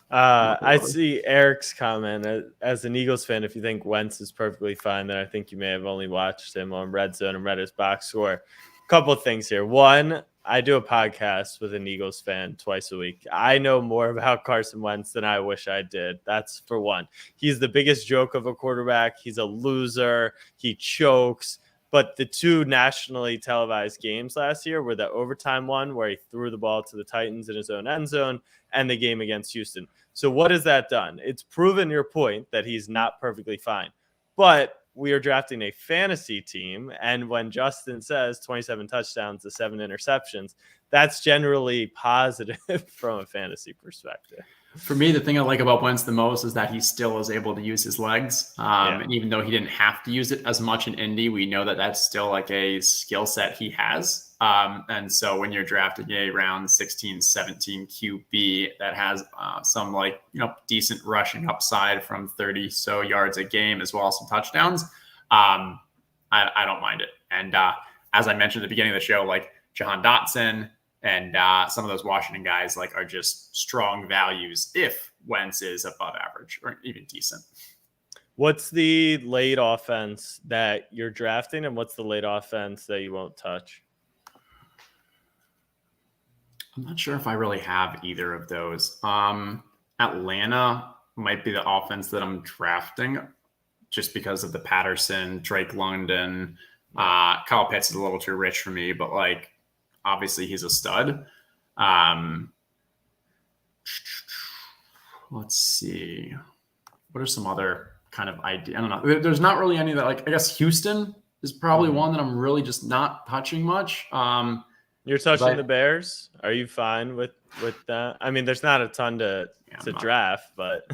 I see Eric's comment. As an Eagles fan, if you think Wentz is perfectly fine, then I think you may have only watched him on Red Zone and read his box score. A couple of things here. One, I do a podcast with an Eagles fan twice a week. I know more about Carson Wentz than I wish I did. That's for one. He's the biggest joke of a quarterback. He's a loser. He chokes. But the two nationally televised games last year were the overtime one where he threw the ball to the Titans in his own end zone and the game against Houston. So what has that done? It's proven your point that he's not perfectly fine. But we are drafting a fantasy team, and when Justin says 27 touchdowns to 7 interceptions, that's generally positive from a fantasy perspective. For me, the thing I like about Wentz the most is that he still is able to use his legs. And even though he didn't have to use it as much in Indy, we know that that's still a skill set he has. And so when you're drafting a round 16, 17 QB that has some decent rushing upside from 30 so yards a game as well as some touchdowns, I don't mind it. And as I mentioned at the beginning of the show, Jahan Dotson and some of those Washington guys are just strong values if Wentz is above average or even decent. What's the late offense that you're drafting, and what's the late offense that you won't touch? I'm not sure if I really have either of those. Atlanta might be the offense that I'm drafting just because of the Patterson, Drake London. Kyle Pitts is a little too rich for me, but like obviously he's a stud. Let's see. What are some other kind of ideas? I don't know. There's not really any that like I guess Houston is probably one that I'm really just not touching much. You're touching the Bears. Are you fine with that? I mean, there's not a ton to draft, but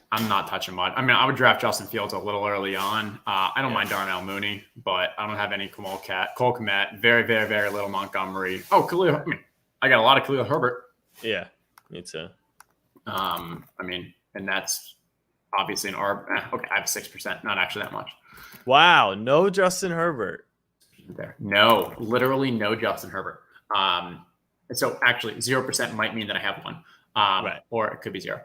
I'm not touching much. I mean, I would draft Justin Fields a little early on. I don't mind Darnell Mooney, but I don't have any Cole Kmet. Very, very, very little Montgomery. Oh, Khalil. I mean, I got a lot of Khalil Herbert. Yeah, me too. I mean, and that's obviously an ARB. Okay, I have 6%. Not actually that much. Wow, no Justin Herbert. There. No, literally no Justin Herbert. And so actually 0% might mean that I have one. Right. Or it could be 0.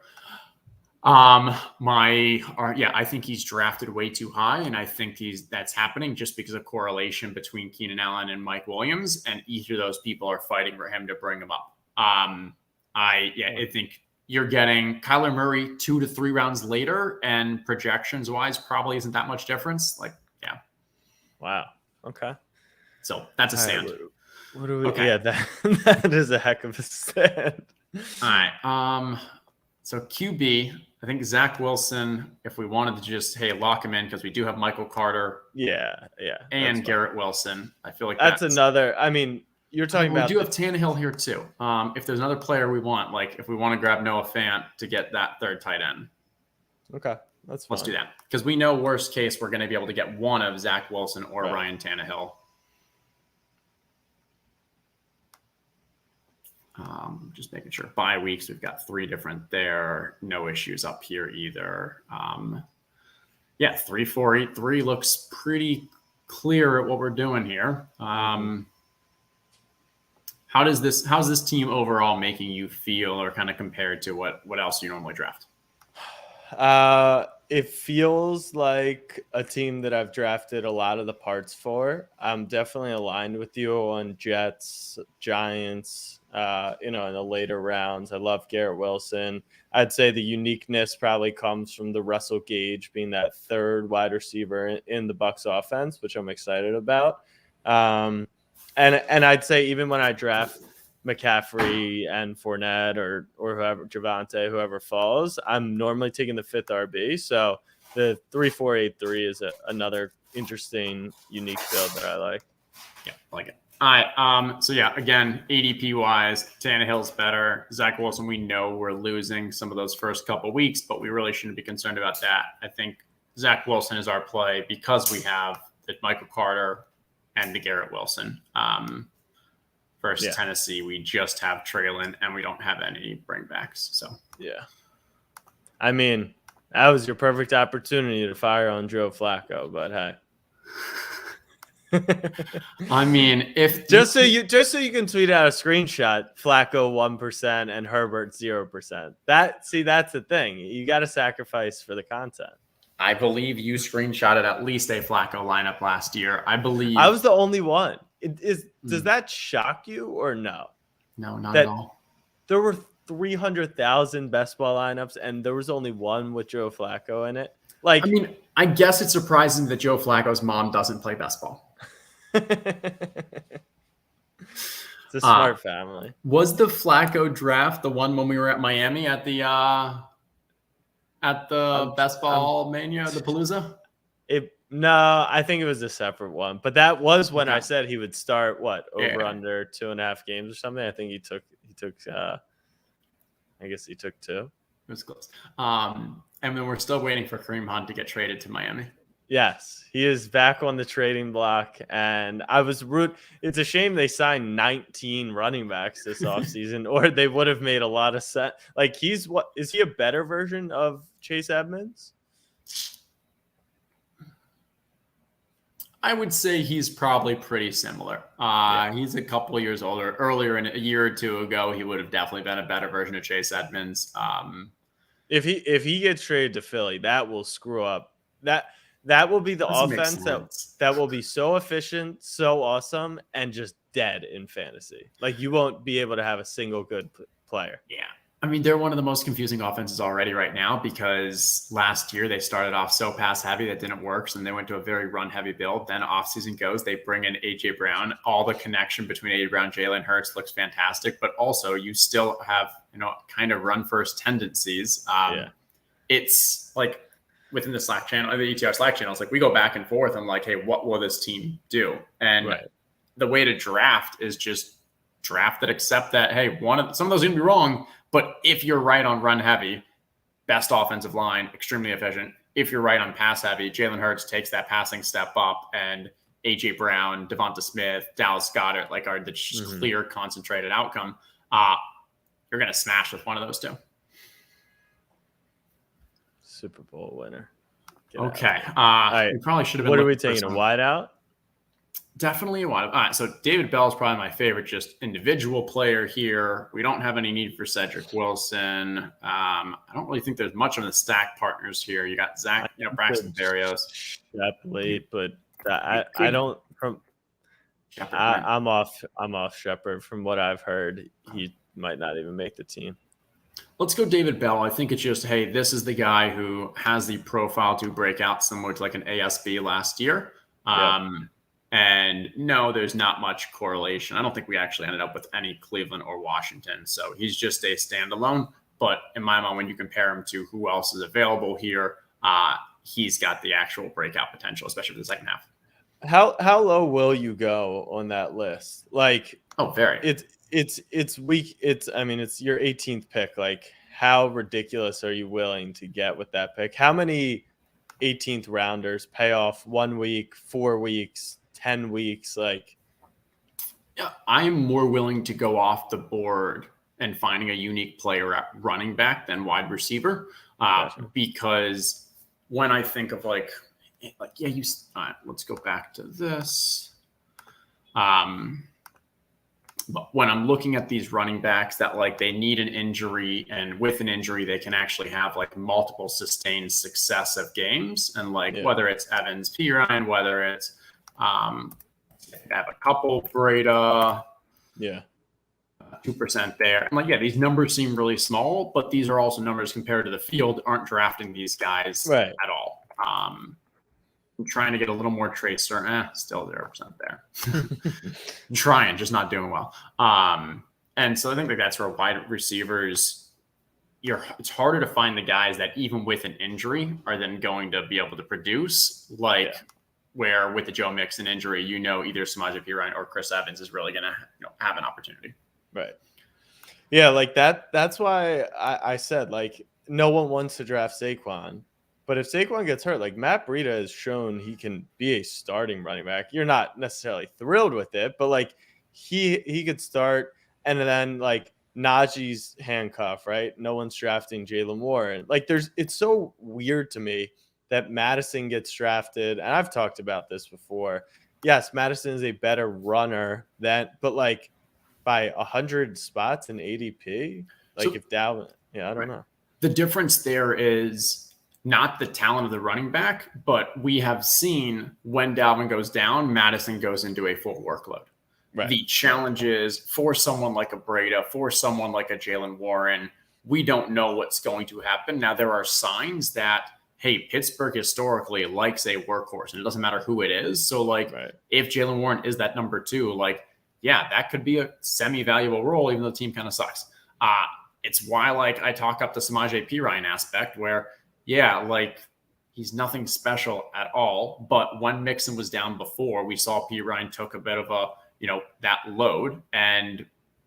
I think he's drafted way too high, and I think that's happening just because of correlation between Keenan Allen and Mike Williams, and each of those people are fighting for him to bring him up. I think you're getting Kyler Murray 2 to 3 rounds later, and projections wise probably isn't that much difference. Like, yeah. Wow. Okay. So that's a stand. What do we? Okay. Yeah, that is a heck of a stand. All right. So QB, I think Zach Wilson. If we wanted to just lock him in because we do have Michael Carter. Yeah. And Garrett Wilson. I feel like that's another. I mean, you're talking about. We do have Tannehill here too. If there's another player we want, like if we want to grab Noah Fant to get that third tight end. Okay. Let's do that because we know worst case we're going to be able to get one of Zach Wilson or Ryan Tannehill. Just making sure. Bye weeks, we've got 3 different there. No issues up here either. 3-4-8-3 looks pretty clear at what we're doing here. How's this team overall making you feel, or kind of compared to what else you normally draft? It feels like a team that I've drafted a lot of the parts for. I'm definitely aligned with you on Jets, Giants, in the later rounds. I love Garrett Wilson. I'd say the uniqueness probably comes from the Russell Gage being that third wide receiver in the Bucs offense, which I'm excited about. And I'd say even when I draft McCaffrey and Fournette or whoever, Javonte, whoever falls, I'm normally taking the 5th RB. So the 3-4-8-3 is another interesting, unique build that I like. Yeah, I like it. All right. So yeah, again, ADP wise, Tannehill's better. Zach Wilson, we know we're losing some of those first couple weeks, but we really shouldn't be concerned about that. I think Zach Wilson is our play because we have the Michael Carter and the Garrett Wilson. Versus Tennessee, we just have Traylon and we don't have any bringbacks. So yeah, I mean, that was your perfect opportunity to fire on Joe Flacco, but hey, I mean, if just so you can tweet out a screenshot, Flacco 1% and Herbert 0%. That's the thing. You got to sacrifice for the content. I believe you screenshotted at least a Flacco lineup last year. I believe I was the only one. Does that shock you or no? No, not at all. There were 300,000 best ball lineups, and there was only one with Joe Flacco in it. Like, I mean, I guess it's surprising that Joe Flacco's mom doesn't play best ball. It's a smart family. Was the Flacco draft the one when we were at Miami at the best ball Mania, the Palooza? No, I think it was a separate one, but that was when I said he would start under 2.5 games or something. I think he took I guess he took 2. It was close. And then we're still waiting for Kareem Hunt to get traded to Miami. Yes, he is back on the trading block, and it's a shame they signed 19 running backs this offseason, or they would have made a lot of sense. Like, is he a better version of Chase Edmonds? I would say he's probably pretty similar. He's a couple of years older. Earlier, in a year or 2 ago, he would have definitely been a better version of Chase Edmonds. If he gets traded to Philly, that will screw up That will be the Doesn't make offense sense. that will be so efficient, so awesome, and just dead in fantasy. Like you won't be able to have a single good player. Yeah. I mean, they're one of the most confusing offenses already right now because last year they started off so pass heavy that didn't work. So then they went to a very run heavy build. Then offseason goes, they bring in AJ Brown. All the connection between AJ Brown, Jalen Hurts looks fantastic, but also you still have, kind of run first tendencies. It's like within the Slack channel, the ETR Slack channel, it's like we go back and forth and like, hey, what will this team do? And the way to draft is just draft that, accept that, hey, some of those are going to be wrong. But if you're right on run heavy, best offensive line, extremely efficient. If you're right on pass heavy, Jalen Hurts takes that passing step up, and AJ Brown, Devonta Smith, Dallas Goedert, like are the just clear concentrated outcome. You're going to smash with one of those two. Super Bowl winner. Okay. Right. We probably should have been. What are we taking? A wide out? Definitely a wide. All right. So David Bell is probably my favorite, just individual player here. We don't have any need for Cedric Wilson. I don't really think there's much of the stack partners here. You got Zach, Braxton Berrios. That late, but I don't. I'm off Shepard. From what I've heard, he might not even make the team. Let's go David Bell. I think it's just, hey, this is the guy who has the profile to break out similar to like an ASB last year. And no, there's not much correlation. I don't think we actually ended up with any Cleveland or Washington. So he's just a standalone. But in my mind, when you compare him to who else is available here, he's got the actual breakout potential, especially for the second half. How low will you go on that list? Like, very. It's weak. It's your 18th pick. Like, how ridiculous are you willing to get with that pick? How many 18th rounders pay off 1 week, 4 weeks, 10 weeks? Like, yeah, I'm more willing to go off the board and finding a unique player at running back than wide receiver. Because when I think of let's go back to this. But when I'm looking at these running backs that like they need an injury, and with an injury, they can actually have like multiple sustained successive games. And whether it's Evans, Pirine, whether it's have a couple Breda, 2% there. And these numbers seem really small, but these are also numbers compared to the field. Aren't drafting these guys at all. I'm trying to get a little more tracer. Still 0% there. I'm trying, just not doing well. And so I think that's where wide receivers, it's harder to find the guys that even with an injury are then going to be able to produce. Where with the Joe Mixon injury, either Samaje Perine or Chris Evans is really going to have an opportunity. Right. Yeah, like that's why I said no one wants to draft Saquon. But if Saquon gets hurt, like Matt Breida has shown he can be a starting running back. You're not necessarily thrilled with it, but he could start. And then Najee's handcuff, right? No one's drafting Jaylen Warren. It's so weird to me that Madison gets drafted. And I've talked about this before. Yes, Madison is a better runner but by 100 spots in ADP, if Dalvin, I don't know. The difference there is not the talent of the running back, but we have seen when Dalvin goes down, Madison goes into a full workload. Right. The challenge is for someone like a Breda, for someone like a Jaylen Warren, we don't know what's going to happen. Now, there are signs that, hey, Pittsburgh historically likes a workhorse, and it doesn't matter who it is. So, if Jaylen Warren is that number 2, that could be a semi-valuable role, even though the team kind of sucks. It's why, I talk up the Samaje Perine aspect where, he's nothing special at all. But when Mixon was down before, we saw Perine took a bit of a, that load. And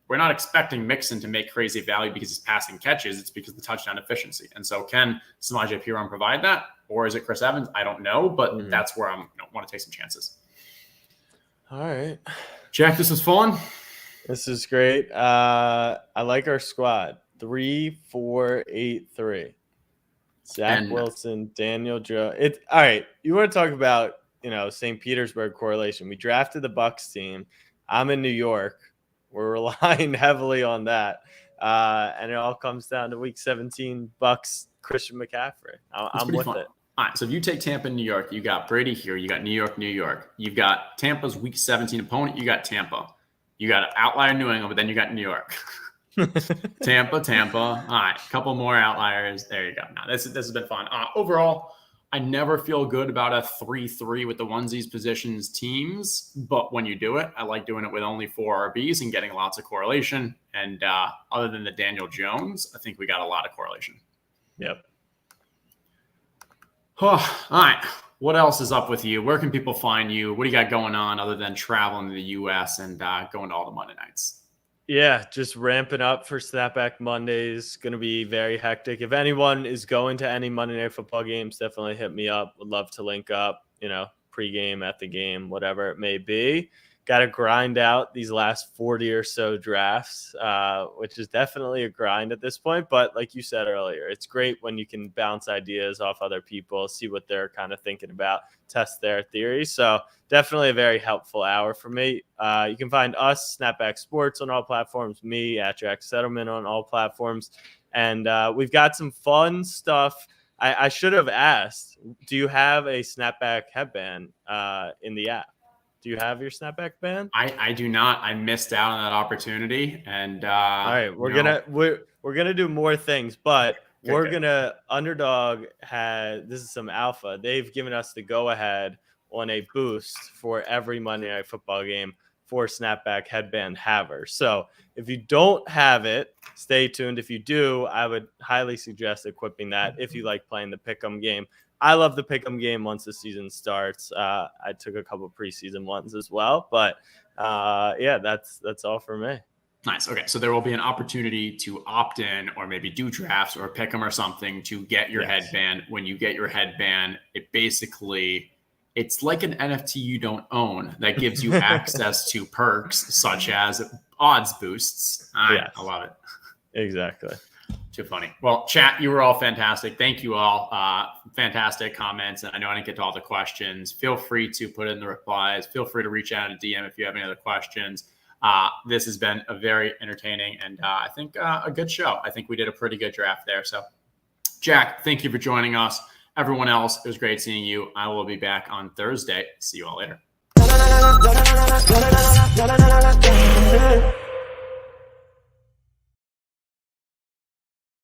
we're not expecting Mixon to make crazy value because he's passing catches. It's because of the touchdown efficiency. And so can Samaje Perine provide that? Or is it Chris Evans? I don't know. But that's where I want to take some chances. All right. Jack, this was fun. This is great. I like our squad. 3-4-8-3. Zach Wilson, Daniel Joe. All right. You want to talk about, St. Petersburg correlation. We drafted the Bucks team. I'm in New York. We're relying heavily on that. And it all comes down to week 17 Bucks, Christian McCaffrey. I'm with it. All right, so if you take Tampa and New York, you got Brady here. You got New York, New York. You've got Tampa's Week 17 opponent. You got Tampa. You got an outlier New England, but then you got New York. Tampa. All right, a couple more outliers. There you go. Now this has been fun. Overall, I never feel good about a 3-3 with the onesies positions teams, but when you do it, I like doing it with only 4 RBs and getting lots of correlation. And other than the Daniel Jones, I think we got a lot of correlation. Yep. Oh, all right. What else is up with you? Where can people find you? What do you got going on other than traveling to the U.S. and going to all the Monday nights? Yeah, just ramping up for Snapback Mondays. Going to be very hectic. If anyone is going to any Monday Night Football games, definitely hit me up. Would love to link up, pregame, at the game, whatever it may be. Got to grind out these last 40 or so drafts, which is definitely a grind at this point. But like you said earlier, it's great when you can bounce ideas off other people, see what they're kind of thinking about, test their theories. So definitely a very helpful hour for me. You can find us, Snapback Sports, on all platforms, me at Jack Settleman on all platforms. And we've got some fun stuff. I should have asked, do you have a Snapback headband in the app? Do you have your Snapback band? I do not. I missed out on that opportunity. And all right, we're gonna do more things, but Underdog this is some alpha. They've given us the go ahead on a boost for every Monday Night Football game for Snapback headband havers. So if you don't have it, stay tuned. If you do, I would highly suggest equipping that if you like playing the pick'em game. I love the pick'em game once the season starts. I took a couple preseason ones as well, but that's all for me. Nice. Okay, so there will be an opportunity to opt in, or maybe do drafts or pick'em or something to get your headband. When you get your headband, it's like an NFT you don't own that gives you access to perks such as odds boosts. I love it. Exactly. Too funny. Well, chat, you were all fantastic. Thank you all. Fantastic comments. And I know I didn't get to all the questions. Feel free to put in the replies. Feel free to reach out and DM if you have any other questions. This has been a very entertaining and I think a good show. I think we did a pretty good draft there. So, Jack, thank you for joining us. Everyone else, it was great seeing you. I will be back on Thursday. See you all later.